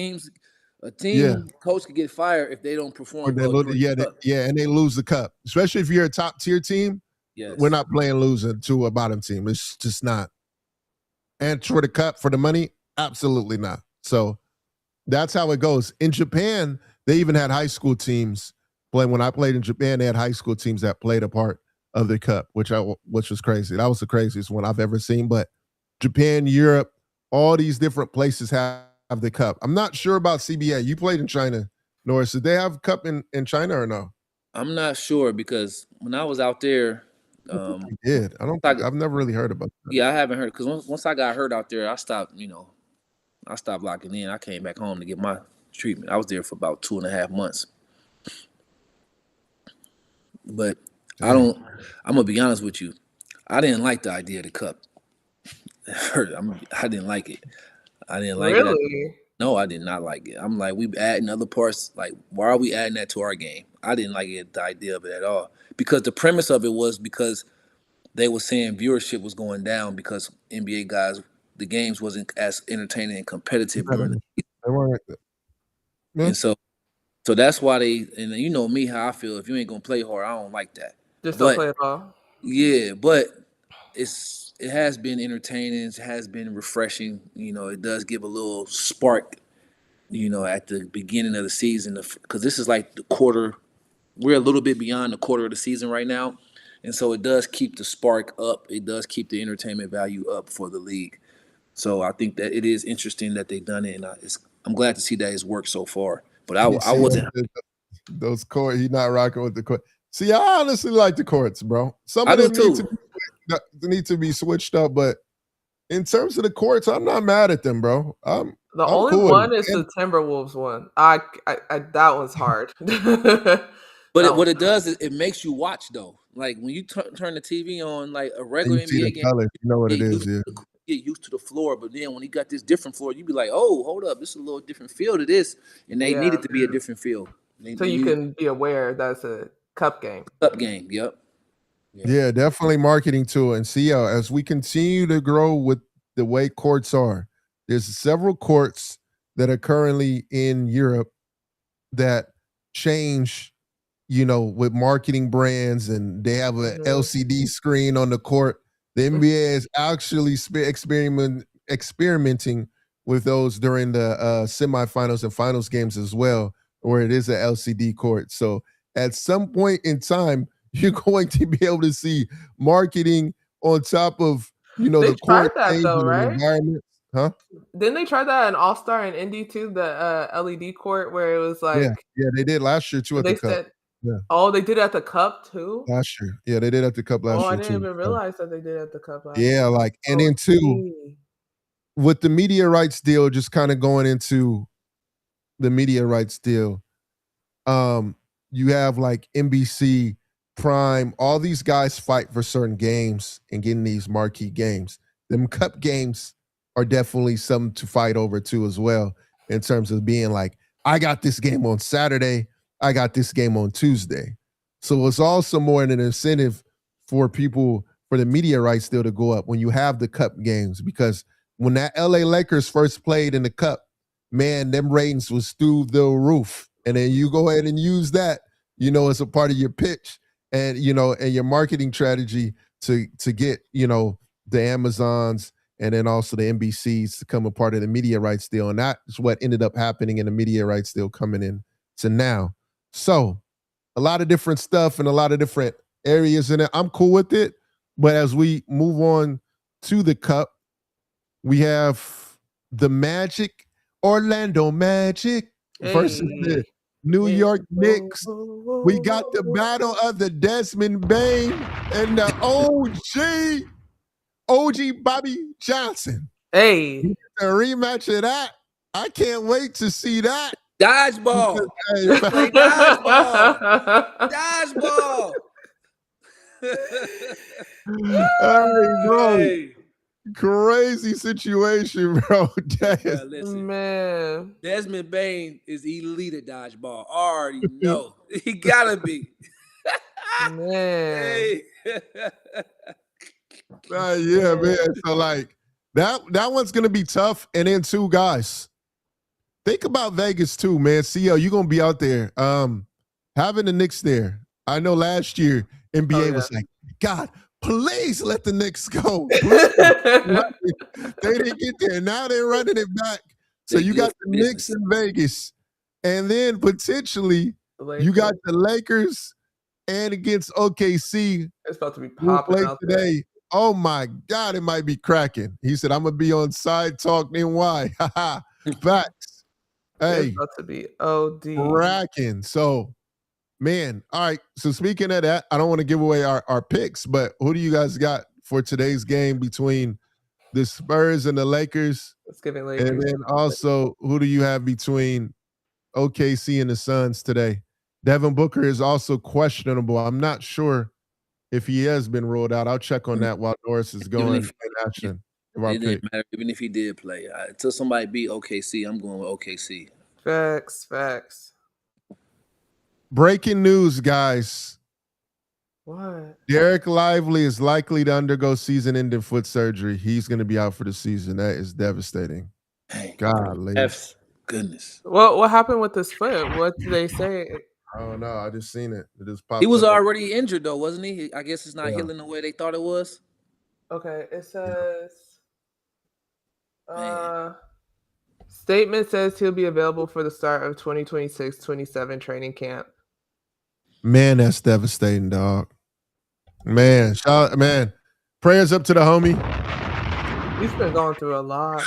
A team coach could get fired if they don't perform well. And they lose the cup. Especially if you're a top tier team. Yes. We're not playing losing to a bottom team. It's just not. And for the cup, for the money, absolutely not. So that's how it goes. In Japan, they even had high school teams playing. When I played in Japan, they had high school teams that played a part of the cup, which was crazy. That was the craziest one I've ever seen. But Japan, Europe, all these different places have the cup. I'm not sure about CBA. You played in China, Norris. Did they have cup in China or no? I'm not sure because when I was out there, did. I've never really heard about that. Yeah, I haven't heard because once I got hurt out there, I stopped locking in. I came back home to get my treatment. I was there for about 2.5 months. But I'm gonna be honest with you. I didn't like the idea of the cup. I didn't like it. I didn't like it. No, I did not like it. I'm like, we adding other parts. Like, why are we adding that to our game? I didn't like it, the idea of it at all. Because the premise of it was because they were saying viewership was going down because NBA guys, the games wasn't as entertaining and competitive during the season. And so that's why and you know me, how I feel. If you ain't gonna play hard, I don't like that. Just don't play at all. Yeah, but it has been entertaining. It has been refreshing. It does give a little spark, at the beginning of the season. Because this is like the quarter. We're a little bit beyond the quarter of the season right now. And so it does keep the spark up. It does keep the entertainment value up for the league. So I think that it is interesting that they've done it. And I'm glad to see that it's worked so far. But I wasn't. Those courts, he's not rocking with the court. See, I honestly like the courts, bro. Some of them need to be switched up, but in terms of the courts, I'm not mad at them, bro. The only one is the Timberwolves one. I that one's hard. But what it does is it makes you watch though. Like when you turn the TV on, like a regular NBA game, color, you know what it is. Yeah. Get used to the floor, but then when he got this different floor, you be like, "Oh, hold up, this is a little different feel to this," and they need it to be a different feel. So you can be aware that's a cup game. Cup game, yep. Yeah, definitely marketing tool. And see, as we continue to grow with the way courts are, there's several courts that are currently in Europe that change, with marketing brands, and they have an LCD screen on the court. The NBA is actually experimenting with those during the semifinals and finals games as well, where it is an LCD court. So at some point in time, you're going to be able to see marketing on top of, the court environment. Huh? Didn't they try that in All-Star and Indy too, the LED court where it was like Yeah, they did last year too at the Cup. Yeah. Oh, they did at the Cup too? Last year. Yeah, they did at the Cup last year too. I didn't even realize that they did at the Cup last year. Yeah, and then too, with the media rights deal, just kind of going into the media rights deal, you have like NBC, Prime, all these guys fight for certain games and getting these marquee games. Them Cup games are definitely something to fight over too as well, in terms of being like, I got this game on Saturday, I got this game on Tuesday. So it's also more an incentive for people, for the media rights deal to go up when you have the Cup games, because when that LA Lakers first played in the Cup, man, them ratings was through the roof. And then you go ahead and use that, as a part of your pitch and, and your marketing strategy to get, the Amazons and then also the NBCs to come a part of the media rights deal. And that's what ended up happening in the media rights deal coming in to now. So a lot of different stuff and a lot of different areas in it. I'm cool with it. But as we move on to the Cup, we have the Magic Orlando Magic versus the New York Knicks. We got the battle of the Desmond Bain and the OG Bobby Johnson. Hey. A rematch of that. I can't wait to see that. Dodgeball. Hey, Play dodgeball. Dodgeball. hey, bro. Hey. Crazy situation, bro. Yeah, listen. Man. Desmond Bain is elite at dodgeball. I already know. He gotta be. Man. Hey. Yeah, man. So like that one's gonna be tough. And then two guys. Think about Vegas too, man. CL, you're gonna be out there. Having the Knicks there. I know last year NBA was like, God, please let the Knicks go. They didn't get there. Now they're running it back. So you got the Knicks in Vegas. And then potentially you got the Lakers and against OKC. It's about to be popping out today. Oh my God, it might be cracking. He said, I'm gonna be on Side Talk NY. Facts. Hey, it's about to be OD. cracking. So, man, all right. So speaking of that, I don't want to give away our picks, but who do you guys got for today's game between the Spurs and the Lakers? Let's give it Lakers. And then also, who do you have between OKC and the Suns today? Devin Booker is also questionable. I'm not sure if he has been ruled out. I'll check on that while Norris is going in action. It didn't matter even if he did play. Until somebody beat OKC, I'm going with OKC. Facts. Breaking news, guys. What? Derek Lively is likely to undergo season-ending foot surgery. He's going to be out for the season. That is devastating. Hey, golly. Goodness. What happened with his foot? What did they say? I don't know. I just seen it. It just popped He was up. already injured though, wasn't he? I guess it's not healing the way they thought it was. Okay, it says statement says he'll be available for the start of 2026-27 training camp. Man, that's devastating, dog. Man, prayers up to the homie. He's been going through a lot.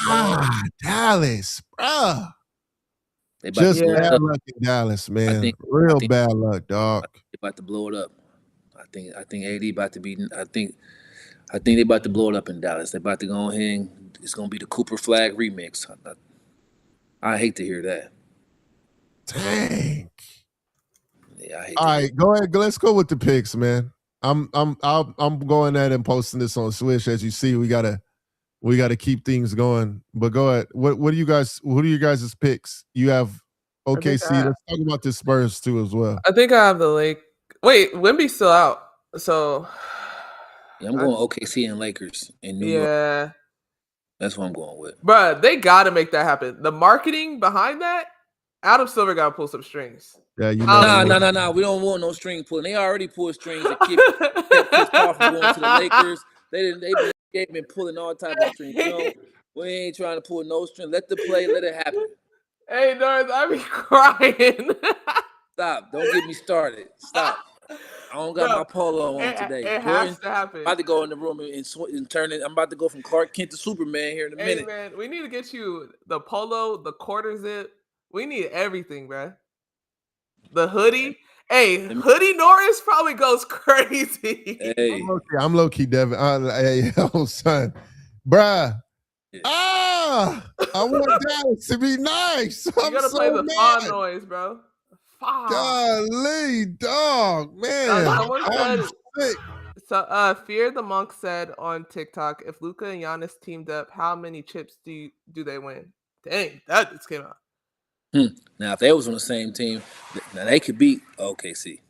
Dallas, bruh. Just bad luck in Dallas, man. Real bad luck, dog. They about to blow it up. I think AD about to be. I think they about to blow it up in Dallas. They about to go ahead and it's gonna be the Cooper Flag remix. I hate to hear that. Dang. Yeah, I hate. All right, go ahead. Let's go with the picks, man. I'm going ahead and posting this on Swish. As you see, we gotta keep things going. But go ahead. What do you guys? Who do you guys' picks? You have OKC. Let's talk about the Spurs too as well. I think I have the Lake. Wait, Wemby's still out. So yeah, I'm going OKC and Lakers in New York. That's what I'm going with. Bruh, they gotta make that happen. The marketing behind that, Adam Silver gotta pull some strings. Yeah, you know. No. We don't want no string pulling. They already pulled strings to keep Chris Paul from going to the Lakers. They've been pulling all types of strings. You know, we ain't trying to pull no string. Let the play, let it happen. Hey, Norris, I be crying. Stop. Don't get me started. Stop. I don't got my polo on today. It has to happen. I'm about to go in the room and turn it. I'm about to go from Clark Kent to Superman here in a minute. Hey, man, we need to get you the polo, the quarter zip. We need everything, bro. The hoodie. Hey, Hoodie Norris probably goes crazy. Hey. I'm low-key Devin. Hey, son. Bruh. Yeah. I want Dallas to be nice. You gotta play the fa noise, bro. Golly, dog, man. I'm sick. So, Fear the Monk said on TikTok, if Luka and Giannis teamed up, how many chips do they win? Dang, that just came out. Now, if they was on the same team, now they could beat OKC.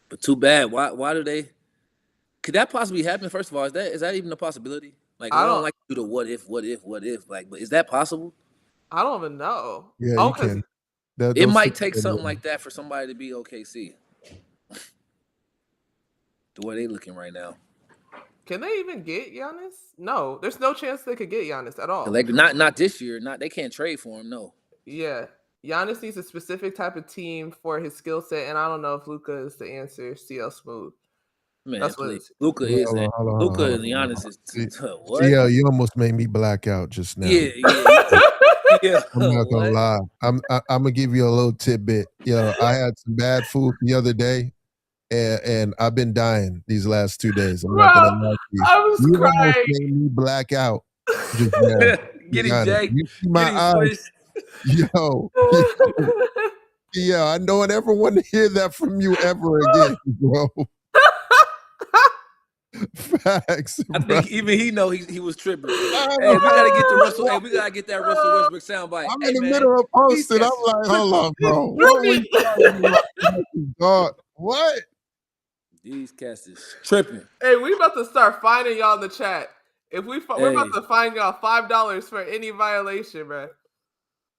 But too bad. Why do they? Could that possibly happen? First of all, is that even a possibility? Like, I don't like to do the what if. Like, but is that possible? I don't even know. Yeah, you can. It might take something like that for somebody to be OKC. The way they looking right now. Can they even get Giannis? No, there's no chance they could get Giannis at all. Like not this year. They can't trade for him. No. Yeah, Giannis needs a specific type of team for his skill set, and I don't know if Luka is the answer. CL Smooth. Man, that's what Luka is. Luka and Giannis is what? Yeah, you almost made me black out just now. Yeah. Yeah, I'm not gonna what? lie. I'm gonna give you a little tidbit. I had some bad food the other day, and I've been dying these last 2 days. I'm not gonna Bro, lie to you. I was You almost crying. made me black out just now. To Get be him, honest, Jay. you see my Get him, eyes, Swish. yo. Yeah, I don't ever want to hear that from you ever again, bro. Facts, I bro. think even he know he was tripping. I'm, Hey, we gotta get the Russell. Hey, we gotta get that Russell Westbrook soundbite. I'm Hey, in the man, middle of these posting. I'm cats is like, tripping. hold on, bro. He's What we tripping. talking about? Dog? What? These cats is tripping. Hey, we about to start finding y'all in the chat. We're about Hey. to fine y'all $5 for any violation, bro.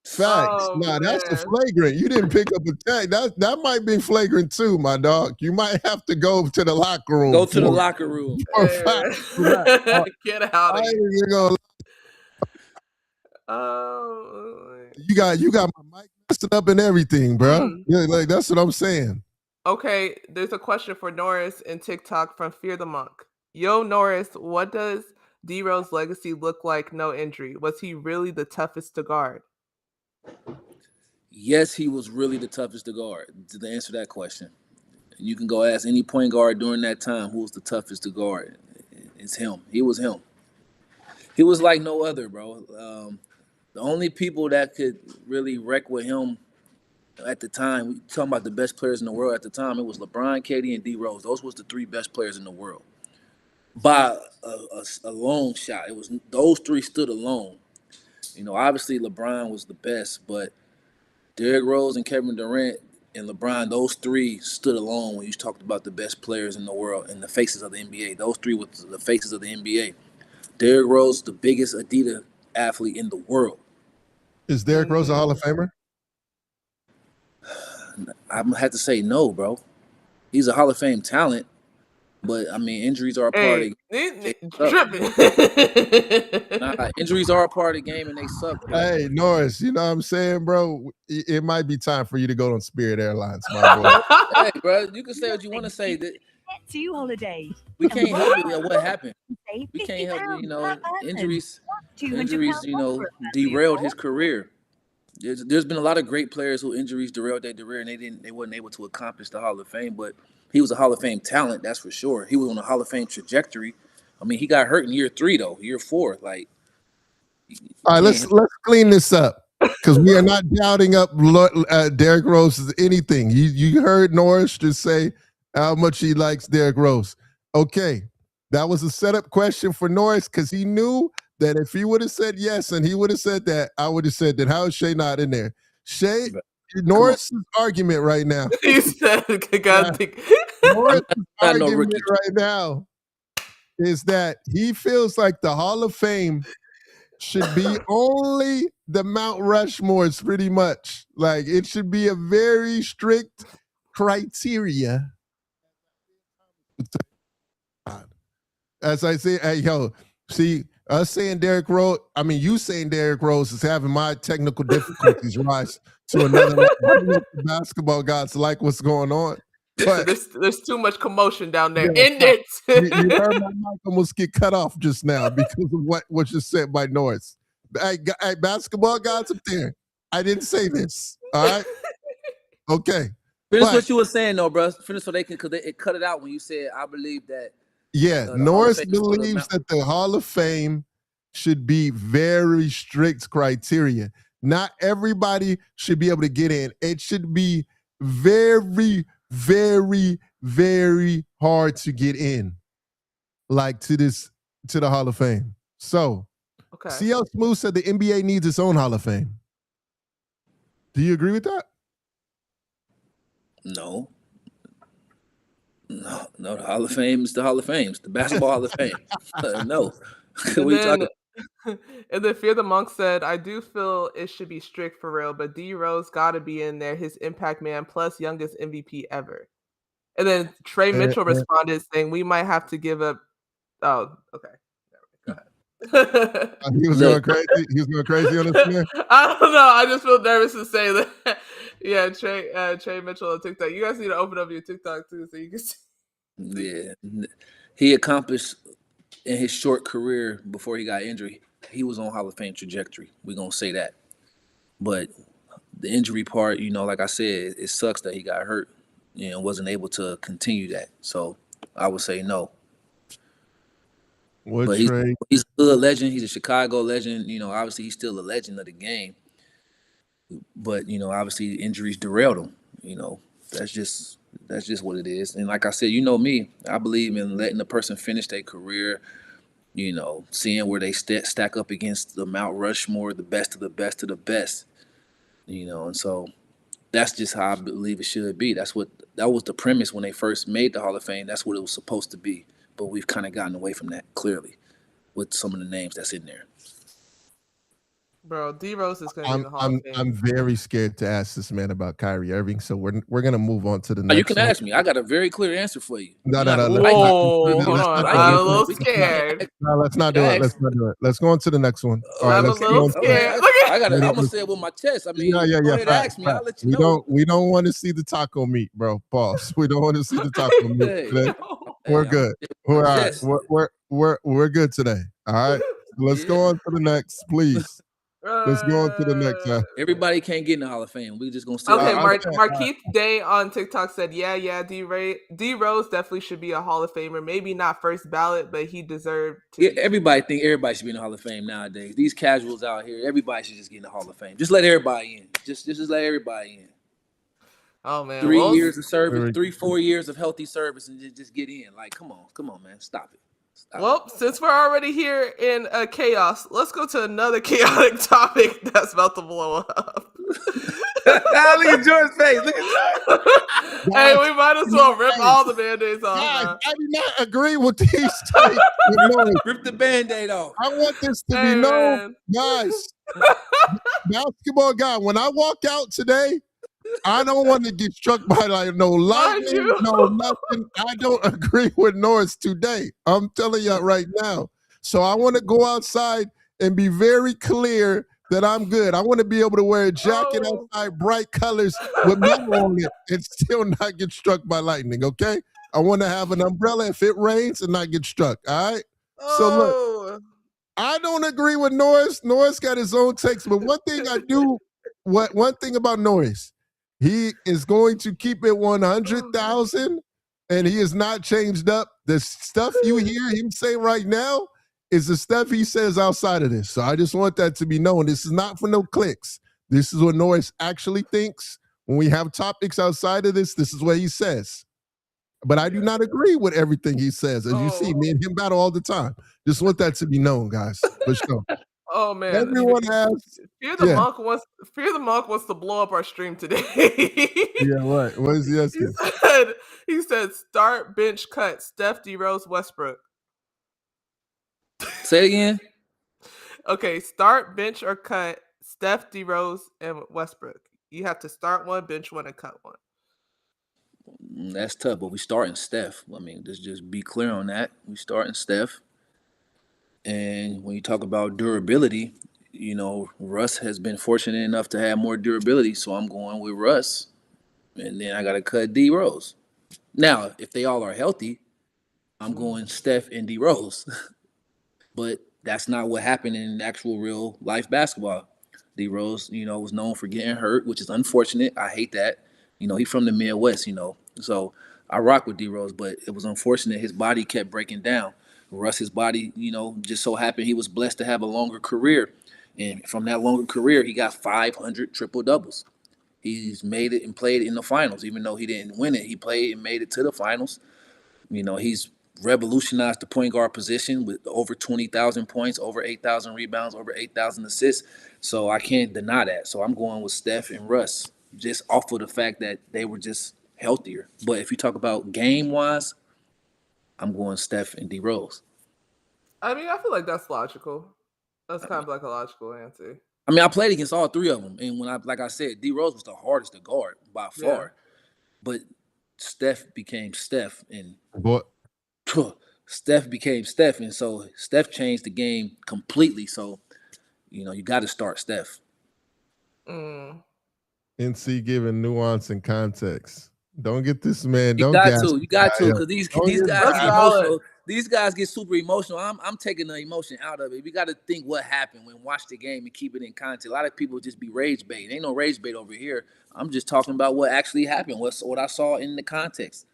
Facts. Oh Nah, that's a man. flagrant. You didn't pick up a tag. That might be flagrant too, my dog. You might have to go to the locker room. Go to the locker room. For Hey, facts for that. man. Get out I of ain't here. even gonna You got my mic messed up and everything, bro. Yeah, like that's what I'm saying. Okay, there's a question for Norris in TikTok from Fear the Monk. Yo, Norris, what does D-Rose's legacy look like? No injury. Was he really the toughest to guard? Yes, he was really the toughest to guard. To answer that question, you can go ask any point guard during that time who was the toughest to guard. It's him. He was him. He was like no other, bro. The only people that could really wreck with him at the time, we talking about the best players in the world at the time, it was LeBron, KD, and D Rose. Those was the three best players in the world by a long shot. It was those three stood alone. Obviously LeBron was the best, but Derrick Rose and Kevin Durant and LeBron, those three stood alone when you talked about the best players in the world and the faces of the NBA. Those three were the faces of the NBA. Derrick Rose, the biggest Adidas athlete in the world. Is Derrick Rose a Hall of Famer? I'm gonna have to say no, bro. He's a Hall of Fame talent, but I mean, injuries are a part of the game. Injuries are a part of the game, and they suck. Bro. Hey, Norris, you know what I'm saying, bro? It might be time for you to go on Spirit Airlines, my boy. Hey, bro, you can say what you want to say. That 2 holidays. we can't help it. What happened? We can't help it. Injuries. Injuries, derailed his career. There's been a lot of great players who injuries derailed their career and they weren't able to accomplish the Hall of Fame, but he was a Hall of Fame talent, that's for sure. He was on a Hall of Fame trajectory. I mean, he got hurt in year 3 though, year 4. Like, all right, let's clean this up because we are not doubting up Derrick Rose anything. You heard Norris just say how much he likes Derrick Rose. Okay, that was a setup question for Norris because he knew that if he would have said yes and he would have said that, I would have said that. How is Shay not in there? Shay, Norris' argument right now. He said, Norris' argument right now is that he feels like the Hall of Fame should be only the Mount Rushmores, pretty much. Like, it should be a very strict criteria. As I say, hey, yo, see, us saying Derrick Rose, I mean, you saying Derrick Rose is having my technical difficulties rise to another level. I don't know if the basketball gods like what's going on. But there's too much commotion down there. End it. You heard my mic almost get cut off just now because of what was just said by Norris. Hey, basketball gods up there, I didn't say this. All right? Okay. Finish what you were saying, though, bro. Finish so they can, because it cut it out when you said, I believe that. Yeah, Norris believes that the Hall of Fame should be very strict criteria. Not everybody should be able to get in. It should be very, very, very hard to get in, like to the Hall of Fame. So, CL Smooth said the NBA needs its own Hall of Fame. Do you agree with that? No, the Hall of Fame is the Hall of Fame. It's the Basketball Hall of Fame. No. And then Fear the Monk said, I do feel it should be strict for real, but D Rose got to be in there. His impact man plus youngest MVP ever. And then Trey Mitchell responded saying, we might have to give up. Oh, okay. Go ahead. He was going crazy. He was going crazy on this man. I don't know. I just feel nervous to say that. Yeah, Trey Mitchell on TikTok. You guys need to open up your TikTok too, so you can see. Yeah, he accomplished in his short career before he got injured. He was on Hall of Fame trajectory. We're gonna say that. But the injury part, like I said, it sucks that he got hurt and wasn't able to continue that. So I would say no. What But trade? he's still a legend. He's a Chicago legend. Obviously he's still a legend of the game. But obviously injuries derailed him. That's just what it is. And like I said, me, I believe in letting the person finish their career. Seeing where they stack up against the Mount Rushmore, the best of the best of the best. And so that's just how I believe it should be. That was the premise when they first made the Hall of Fame. That's what it was supposed to be. But we've kind of gotten away from that clearly with some of the names that's in there. Bro, D Rose is going to be in the Hall of Fame. I'm very scared to ask this man about Kyrie Irving, so we're gonna move on to the next. You can ask me. I got a very clear answer for you. No. Whoa, hold on. I'm a little scared. No, let's not do it. Let's go on to the next one. All right, I'm a little scared. I'm gonna say it with my chest. I mean, yeah. Go ahead, ask me. I'll let you know. We don't want to see the taco meat, bro. Pause. We don't want to see the taco meat today. We're good. We're all right. We're good today. All right. Let's go on to the next, please. Let's go on to the next. Everybody can't get in the Hall of Fame. We're just gonna say. Okay, Markeith Day on TikTok said, "Yeah, D Rose definitely should be a Hall of Famer. Maybe not first ballot, but he deserved to." Yeah, everybody think everybody should be in the Hall of Fame nowadays. These casuals out here, everybody should just get in the Hall of Fame. Just let everybody in. Just let everybody in. Oh man, 3 years of service, 3-4 years of healthy service, and just get in. Like, come on, man, stop it. Well, since we're already here in chaos, let's go to another chaotic topic that's about to blow up. Look at George's face. Look at Hey, we might as well rip all the Band-Aids off. Guys, I do not agree with these takes. Rip the Band-Aid off. I want this to be known, guys. Basketball guy, when I walk out today, I don't want to get struck by like no lightning, no nothing. I don't agree with Norris today. I'm telling you right now. So I want to go outside and be very clear that I'm good. I want to be able to wear a jacket outside, bright colors with me on it, and still not get struck by lightning, okay? I want to have an umbrella if it rains and not get struck, all right? So look, I don't agree with Norris. Norris got his own takes, but one thing about Norris, he is going to keep it 100,000, and he is not changed up. The stuff you hear him say right now is the stuff he says outside of this. So I just want that to be known. This is not for no clicks. This is what Norris actually thinks. When we have topics outside of this, this is what he says. But I do not agree with everything he says. As you see, me and him battle all the time. Just want that to be known, guys, for sure. Oh man! Everyone has. Fear the Monk wants to blow up our stream today. Yeah, right. What is he asking? He said, "Start, bench, cut. Steph, D Rose, Westbrook." Say it again. Okay, start, bench, or cut. Steph, D Rose, and Westbrook. You have to start one, bench one, and cut one. That's tough, but we starting Steph. I mean, let's just be clear on that. We starting Steph. And when you talk about durability, Russ has been fortunate enough to have more durability, so I'm going with Russ. And then I got to cut D Rose. Now, if they all are healthy, I'm going Steph and D Rose. But that's not what happened in actual real life basketball. D Rose, was known for getting hurt, which is unfortunate. I hate that. He's from the Midwest, So I rock with D Rose, but it was unfortunate his body kept breaking down. Russ's body, just so happened he was blessed to have a longer career. And from that longer career, he got 500 triple-doubles. He's made it and played in the finals. Even though he didn't win it, he played and made it to the finals. He's revolutionized the point guard position with over 20,000 points, over 8,000 rebounds, over 8,000 assists. So I can't deny that. So I'm going with Steph and Russ just off of the fact that they were just healthier. But if you talk about game-wise, I'm going Steph and D Rose. I mean, I feel like that's logical. That's kind of like a logical answer. I mean, I played against all three of them, and like I said, D Rose was the hardest to guard by far. Yeah. But Steph became Steph, and Steph became Steph, and so Steph changed the game completely. So, you got to start Steph. NC giving nuance and context. Don't get this man. You got to, because these guys these guys get super emotional. I'm taking the emotion out of it. We got to think what happened when watch the game and keep it in context. A lot of people just be rage bait. Ain't no rage bait over here. I'm just talking about what actually happened. What I saw in the context.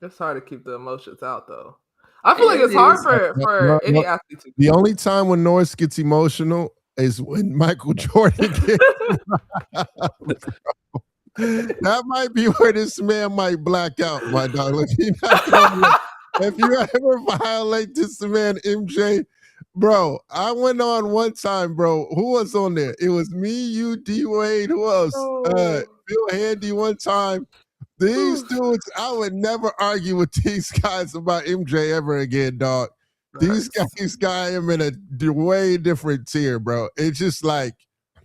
It's hard to keep the emotions out, though. I feel like it's hard for any athlete to. The only time when Norris gets emotional is when Michael Jordan gets. That might be where this man might black out, my dog. Like, if you ever violate this man, MJ, bro, I went on one time, bro. Who was on there? It was me, you, D Wade. Who else? Bill Handy one time. These dudes, I would never argue with these guys about MJ ever again, dog. These guys got him in a way different tier, bro. It's just like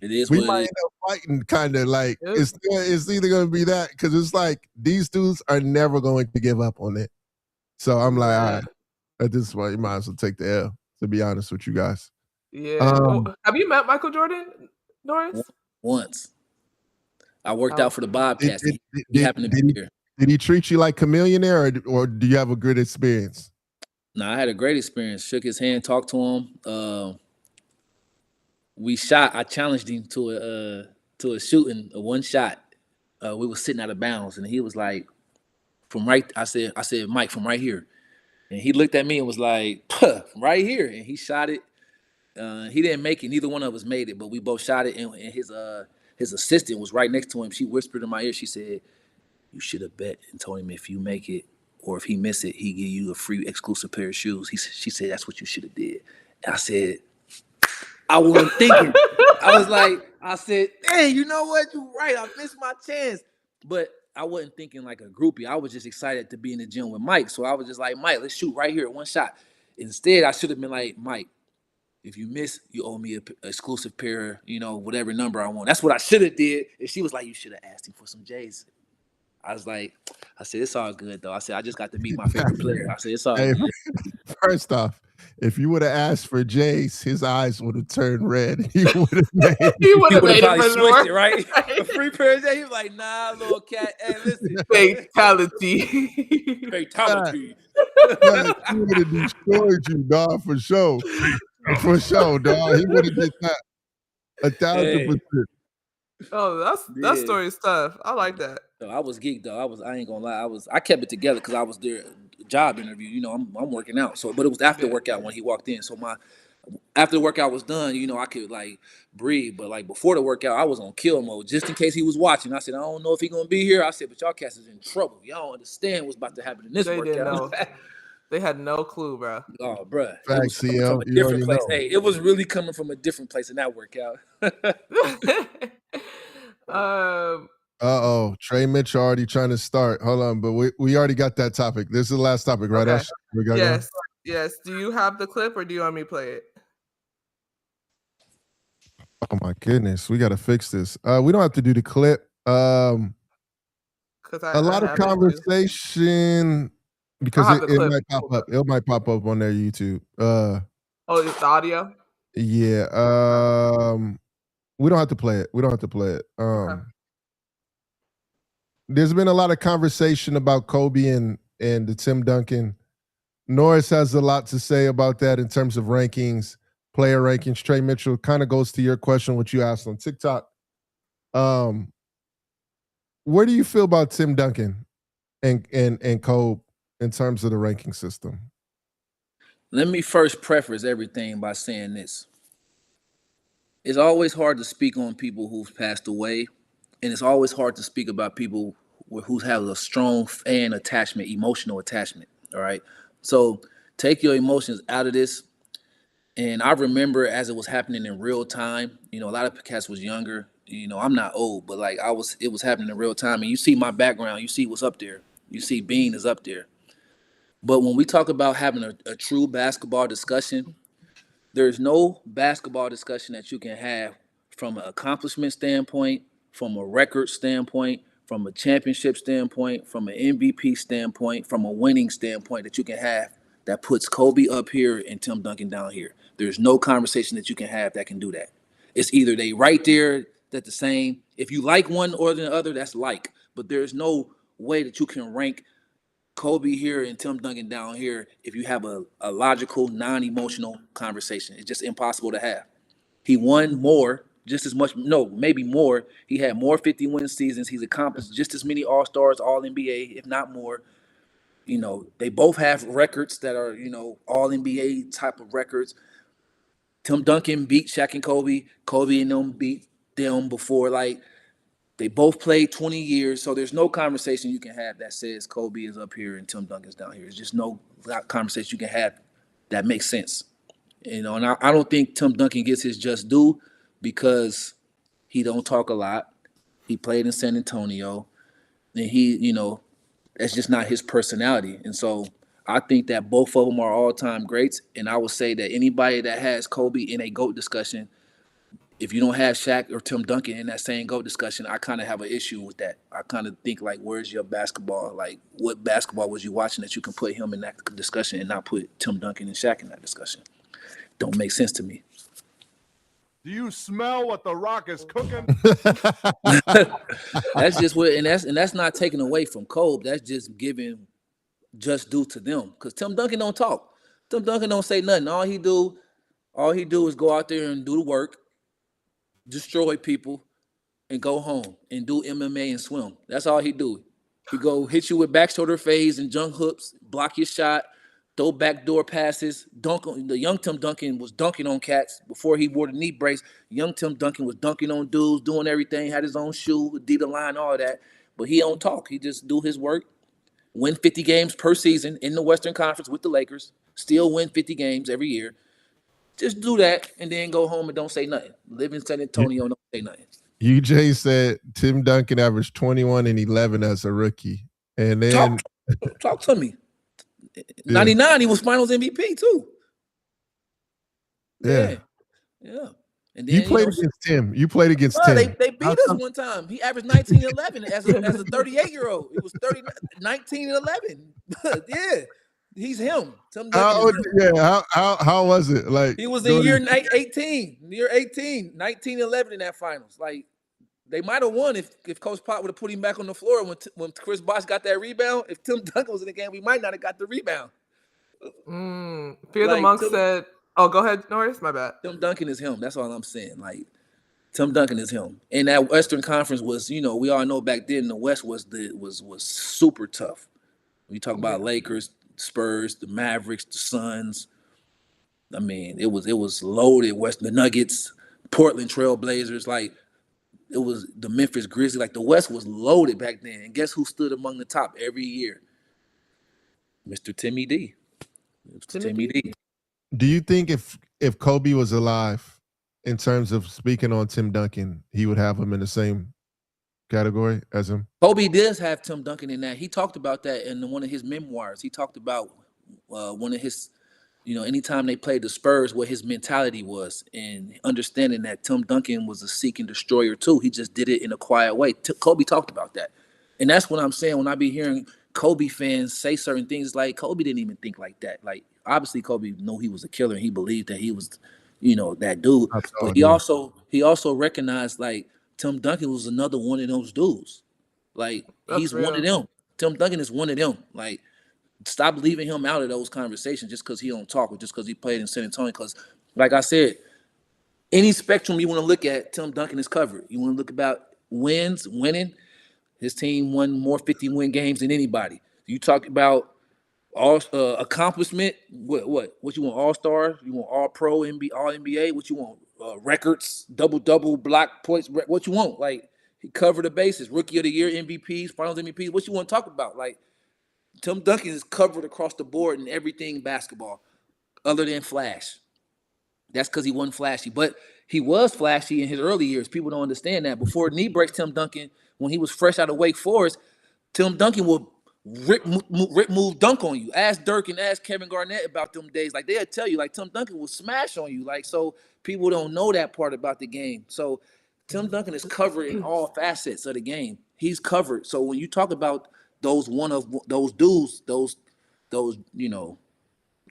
we might end up fighting, kind of like it's either going to be that because it's like these dudes are never going to give up on it. So I'm like, all right, at this point, you might as well take the L. To be honest with you guys, have you met Michael Jordan, Norris? Once. I worked out for the Bobcats. He happened to be here. Did he treat you like chameleon there, or do you have a good experience? No, I had a great experience. Shook his hand, talked to him. We shot. I challenged him to a shooting, a one shot. We were sitting out of bounds, and he was like, "From right." I said, "Mike, from right here." And he looked at me and was like, "Puh, from right here." And he shot it. He didn't make it. Neither one of us made it, but we both shot it. And his assistant was right next to him. She whispered in my ear. She said, "You should have bet and told him if you make it or if he miss it, he give you a free exclusive pair of shoes." She said, "That's what you should have did." And I said, I wasn't thinking. I said, "Dang, you know what? You're right. I missed my chance." But I wasn't thinking like a groupie. I was just excited to be in the gym with Mike. So I was just like, "Mike, let's shoot right here, one shot." Instead, I should have been like, "Mike, if you miss, you owe me an exclusive pair, whatever number I want." That's what I should have did. And she was like, "You should have asked him for some J's." I said, "It's all good, though." I said, "I just got to meet my favorite player." I said, "It's all good." First off, if you would have asked for Jace, his eyes would have turned red. He would have made it. He would have probably switched it, right? A free pair of J's. He was like, "Nah, little cat. Hey, listen. Fatality. Fatality." He would have destroyed you, dog, for sure. For sure, dog. He would have did that 1,000%. Oh, that story is tough. I like that. So I was geeked though. I ain't gonna lie. I kept it together because I was there, job interview. I'm working out. So, but it was after workout when he walked in. So after the workout was done, I could like breathe. But like before the workout, I was on kill mode just in case he was watching. I said, "I don't know if he gonna be here." I said, "But y'all cats is in trouble. Y'all don't understand what's about to happen in this workout." Didn't know. They had no clue, bro. Oh, bro. Facts, It was coming from a different place. Hey, it was really coming from a different place in that workout. Trey Mitchell already trying to start. Hold on, but we already got that topic. This is the last topic, right? Okay. Yes. Yes. Do you have the clip or do you want me to play it? Oh my goodness, we got to fix this. We don't have to do the clip. A lot of conversation because it might pop up. It might pop up on their YouTube. It's the audio? Yeah. We don't have to play it. Okay. There's been a lot of conversation about Kobe and the Tim Duncan. Norris has a lot to say about that in terms of rankings, player rankings. Trey Mitchell kind of goes to your question, which you asked on TikTok. Where do you feel about Tim Duncan and Kobe in terms of the ranking system? Let me first preface everything by saying this. It's always hard to speak on people who've passed away, and it's always hard to speak about people who have a strong fan attachment, emotional attachment, all right? So take your emotions out of this. And I remember as it was happening in real time, a lot of cats was younger. I'm not old, but like it was happening in real time. And you see my background, you see what's up there. You see Bean is up there. But when we talk about having a true basketball discussion, there's no basketball discussion that you can have from an accomplishment standpoint, from a record standpoint, from a championship standpoint, from an MVP standpoint, from a winning standpoint that you can have that puts Kobe up here and Tim Duncan down here. There's no conversation that you can have that can do that. It's either they right there, that the same. If you like one or the other, that's like. But there's no way that you can rank Kobe here and Tim Duncan down here, if you have a logical, non-emotional conversation, it's just impossible to have. He won more, just as much, no, maybe more. He had more 50-win seasons. He's accomplished just as many All-Stars, All-NBA, if not more. They both have records that are, All-NBA type of records. Tim Duncan beat Shaq and Kobe. Kobe and them beat them before. Like, they both played 20 years, so there's no conversation you can have that says Kobe is up here and Tim Duncan's down here. There's just no conversation you can have that makes sense. And I don't think Tim Duncan gets his just due because he don't talk a lot. He played in San Antonio, and that's just not his personality. And so I think that both of them are all-time greats, and I would say that anybody that has Kobe in a GOAT discussion, if you don't have Shaq or Tim Duncan in that same GOAT discussion, I kind of have an issue with that. I kind of think, like, where's your basketball? Like, what basketball was you watching that you can put him in that discussion and not put Tim Duncan and Shaq in that discussion? Don't make sense to me. Do you smell what the Rock is cooking? That's just what, and that's not taken away from Kobe. That's just giving just due to them. Because Tim Duncan don't talk. Tim Duncan don't say nothing. All he do is go out there and do the work, destroy people, and go home and do MMA and swim. That's all he do. He go hit you with back shoulder fades and junk hooks, block your shot, throw backdoor passes, dunk on the young Tim Duncan was dunking on cats before he wore the knee brace. Young Tim Duncan was dunking on dudes, doing everything, had his own shoe, Adidas line, all that. But he don't talk. He just do his work, win 50 games per season in the Western Conference with the Lakers, still win 50 games every year. Just do that and then go home and don't say nothing. Live in San Antonio and don't say nothing. UJ said Tim Duncan averaged 21 and 11 as a rookie. And then talk to me. 99, he was Finals MVP too. Yeah. And then, you played against Tim. You played against Tim. They beat us one time. He averaged 19 and 11 as a 38-year-old. It was 19 and 11. Yeah. He's him. How was it? Like, he was in year 18, 19 and 11 in that finals. Like, they might have won if Coach Pop would have put him back on the floor when Chris Bosh got that rebound. If Tim Duncan was in the game, we might not have got the rebound. Fear the Monk said, "Oh, go ahead, Norris. My bad." Tim Duncan is him. That's all I'm saying. Like, Tim Duncan is him. And that Western Conference was, we all know back then the West was super tough. We talk about Lakers, Spurs, the Mavericks, the Suns. I mean, it was loaded. The Nuggets, Portland Trail Blazers, like. It was the Memphis Grizzlies. Like, the West was loaded back then. And guess who stood among the top every year? Mr. Timmy D. Timmy D. Do you think if Kobe was alive, in terms of speaking on Tim Duncan, he would have him in the same category as him? Kobe does have Tim Duncan in that. He talked about that in one of his memoirs. He talked about one of his, anytime they played the Spurs, what his mentality was, and understanding that Tim Duncan was a seeking destroyer too. He just did it in a quiet way. Kobe talked about that. And that's what I'm saying when I be hearing Kobe fans say certain things, like, Kobe didn't even think like that. Like, obviously Kobe knew he was a killer and he believed that he was, that dude. But he also recognized, like, Tim Duncan was another one of those dudes. Like, he's one of them. Tim Duncan is one of them. Like, stop leaving him out of those conversations just because he don't talk or just because he played in San Antonio. Because, like I said, any spectrum you want to look at, Tim Duncan is covered. You want to look about winning. His team won more 50-win games than anybody. You talk about all accomplishment. What you want? All-Star? You want All-Pro, All-NBA? What you want? Records, double, block points. What you want? Like, he covered the bases. Rookie of the Year, MVPs, Finals MVPs. What you want to talk about? Like, Tim Duncan is covered across the board in everything basketball, other than flash. That's because he wasn't flashy, but he was flashy in his early years. People don't understand that. Before knee breaks, Tim Duncan, when he was fresh out of Wake Forest, Tim Duncan would rip move dunk on you. Ask Dirk and ask Kevin Garnett about them days. Like, they'll tell you, like, Tim Duncan will smash on you. Like, so people don't know that part about the game. So Tim Duncan is covered in all facets of the game. He's covered. So when you talk about those dudes, those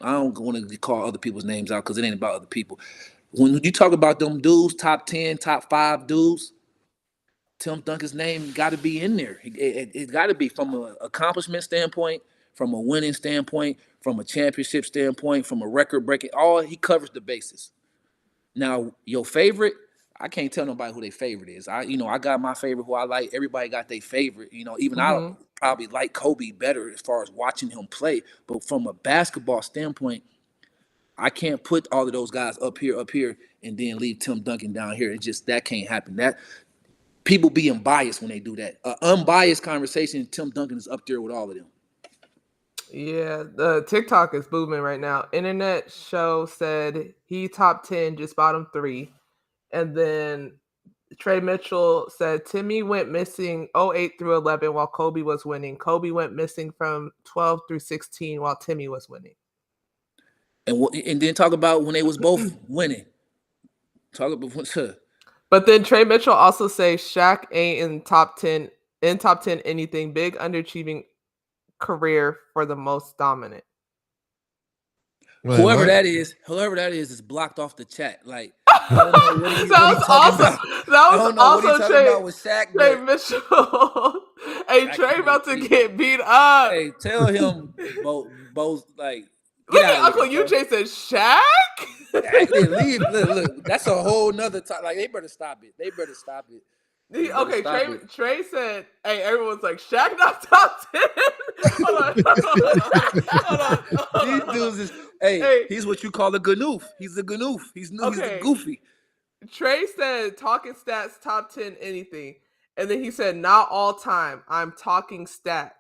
I don't want to call other people's names out because it ain't about other people. When you talk about them dudes, top 10, top 5 dudes, Tim Duncan's name got to be in there. It got to be from an accomplishment standpoint, from a winning standpoint, from a championship standpoint, from a record breaking. He covers the bases. Now, your favorite, I can't tell nobody who their favorite is. I got my favorite who I like. Everybody got their favorite. Even I probably like Kobe better as far as watching him play. But from a basketball standpoint, I can't put all of those guys up here, and then leave Tim Duncan down here. That can't happen. That people being biased when they do that. Unbiased conversation, Tim Duncan is up there with all of them. Yeah, the TikTok is booming right now. Internet Show said he top 10, just bottom 3. And then Trey Mitchell said Timmy went missing 08 through 11 while Kobe was winning. Kobe went missing from 12 through 16 while Timmy was winning. And then talk about when they was both winning. Talk about But then Trey Mitchell also say Shaq ain't in top 10 anything, big underachieving career for the most dominant. Whoever that is is blocked off the chat. Like, I don't know what he's talking about. That was also Trey about with Shaq. Trey Mitchell. Hey, Trey about to get beat up. Hey, tell him both like. Look at Uncle UJ said Shaq. Leave. Look, that's a whole nother time. Like, they better stop it. Trey said, hey, everyone's like, Shaq not top 10. Hold on. These dudes is, hey, he's what you call a ganoof. He's a ganoof. He's a goofy. Trey said, talking stats, top 10 anything. And then he said, not all time. I'm talking stats.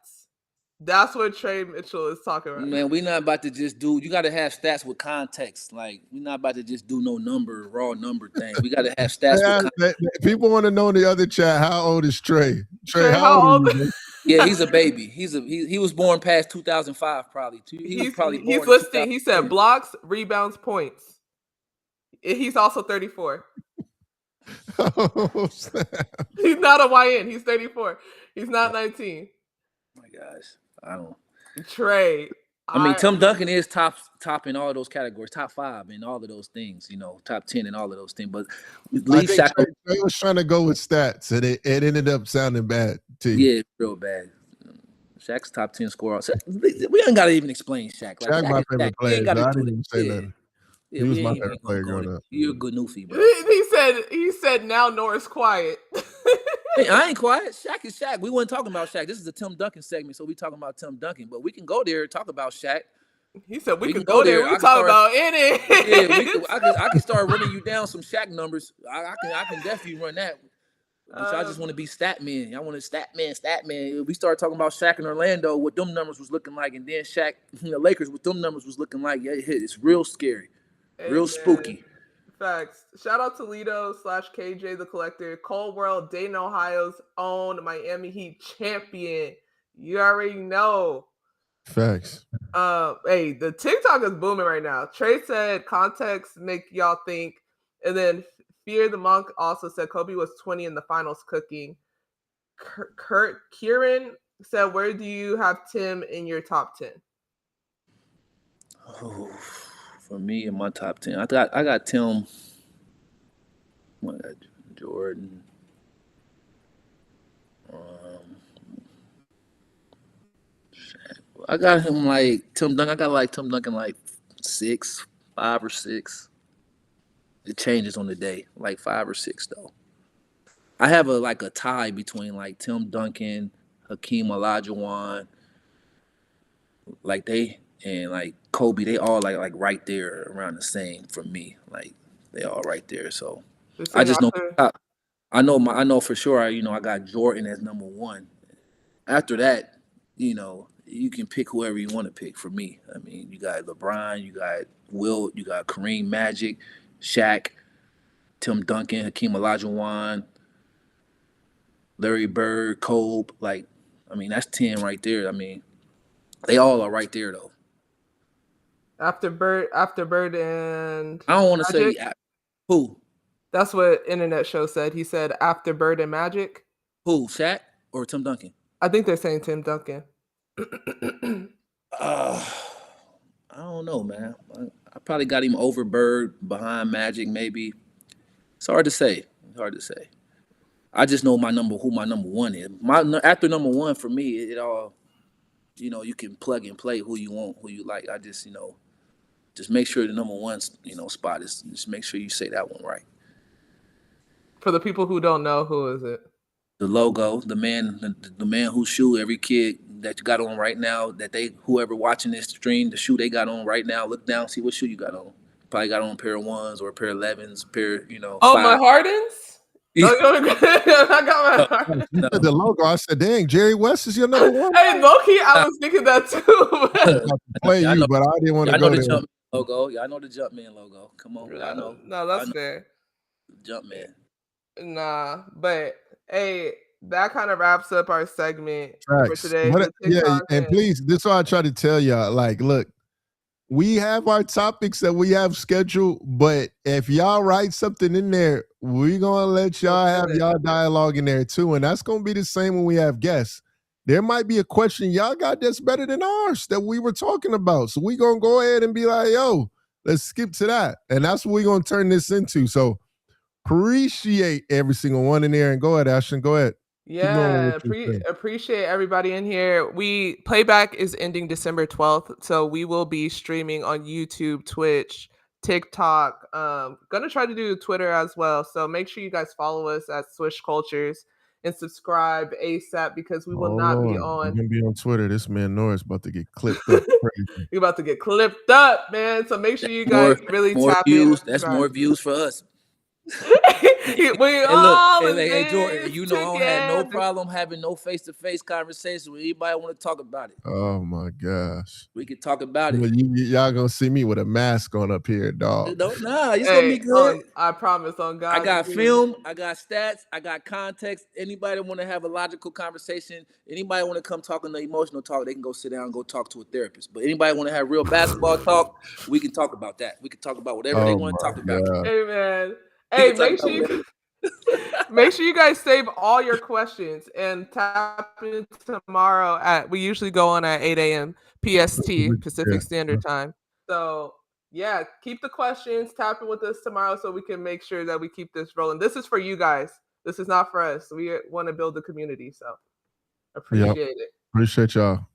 That's what Trey Mitchell is talking about. Man, we're not about to just do. You got to have stats with context. Like, we're not about to just do no raw number thing. We got to have stats with context. People want to know in the other chat, how old is Trey? Trey, how old are you? Yeah, he's a baby. He was born past 2005, probably. He's listing. He said blocks, rebounds, points. He's also 34. Oh, he's not a YN. He's 34. He's not 19. Oh my gosh. I don't. Trey. I mean, Tim Duncan is top in all of those categories, top 5 in all of those things, top 10 in all of those things. But Trey was trying to go with stats, and it ended up sounding bad too. Yeah, real bad. Shaq's top 10 scorer. We ain't got to even explain Shaq. Like, Shaq my favorite player. I didn't even say nothing. He was my favorite player growing up. You're a good noofy, bro. He said now Norris quiet. Hey, I ain't quiet. Shaq is Shaq. We weren't talking about Shaq. This is a Tim Duncan segment, so we talking about Tim Duncan. But we can go there and talk about Shaq. He said we can go there. We talk about any. Yeah, I can start running you down some Shaq numbers. I can definitely run that. But y'all just want to be stat man. Y'all want to stat man. We started talking about Shaq in Orlando, what them numbers was looking like, and then Shaq in the Lakers, what them numbers was looking like. Yeah, it's real scary, real spooky. Facts. Shout out to Lido/KJ the Collector, Cold World, Dayton, Ohio's own Miami Heat champion. You already know. Facts. Hey, the TikTok is booming right now. Trey said context make y'all think, and then Fear the Monk also said Kobe was 20 in the finals cooking. Kieran said, where do you have Tim in your top 10? Oh. For me, in my top 10, I got Tim. I got Jordan. I got him like Tim Duncan. I got like Tim Duncan like 5 or 6. It changes on the day, like 5 or 6 though. I have a tie between like Tim Duncan, Hakeem Olajuwon, like they. And like Kobe, they all like right there around the same for me. Like they all right there. So I just know I know for sure. I got Jordan as number 1. After that, you can pick whoever you want to pick. For me, I mean, you got LeBron, you got Wilt, you got Kareem, Magic, Shaq, Tim Duncan, Hakeem Olajuwon, Larry Bird, Kobe. Like, I mean, that's 10 right there. I mean, they all are right there though. After Bird and I don't want to say who. That's what Internet Show said. He said after Bird and Magic. Who, Shaq or Tim Duncan? I think they're saying Tim Duncan. I don't know, man. I probably got him over Bird, behind Magic, maybe. It's hard to say. I just know who my number 1 is. After number 1 for me, it all you can plug and play who you want, who you like. I just, just make sure the number one, spot is, just make sure you say that one right. For the people who don't know, who is it? The logo, the man whose shoe every kid that you got on right now, whoever watching this stream, the shoe they got on right now, look down, see what shoe you got on. Probably got on a pair of 1s or a pair of 11s, pair, Oh, 5. my Hardens? I got my Hardens. You said the logo. I said, dang, Jerry West is your number one. Hey, low-key, I was thinking that too. I was about to play you, but I didn't want to go there. Jumpman logo. Y'all know the Jumpman logo. Come on, I know. No, that's fair. Jumpman. Nah, but hey, that kind of wraps up our segment for today. And please, this is what I try to tell y'all. Like, look, we have our topics that we have scheduled, but if y'all write something in there, we're gonna let y'all have y'all dialogue in there too. And that's gonna be the same when we have guests. There might be a question y'all got that's better than ours that we were talking about. So we're gonna go ahead and be like, yo, let's skip to that. And that's what we're gonna turn this into. So appreciate every single one in there. And go ahead, Ashton. Go ahead. Yeah, appreciate everybody in here. Playback is ending December 12th, so we will be streaming on YouTube, Twitch, TikTok. Gonna try to do Twitter as well. So make sure you guys follow us at Swish Cultures and subscribe ASAP because we will not be on. I'm gonna be on Twitter. This man Norris about to get clipped up. You're about to get clipped up, man. So make sure you guys really tap views. in. That's more views for us. We all hey, Jordan, I don't have no problem having no face-to-face conversation with anybody want to talk about it. Oh my gosh, we can talk about it. Y'all gonna see me with a mask on up here, dog. Nah, it's gonna be good. I promise on God. I got film, I got stats, I got context. Anybody want to have a logical conversation? Anybody want to come talk on the emotional talk? They can go sit down and go talk to a therapist. But anybody want to have real basketball talk? We can talk about that. We can talk about whatever they want to talk about. Hey man. Hey, make sure you guys save all your questions and tap in tomorrow we usually go on at 8 a.m. PST, Pacific Standard Time. So yeah, keep the questions, tap in with us tomorrow so we can make sure that we keep this rolling. This is for you guys. This is not for us. We want to build a community. So appreciate it. Appreciate y'all.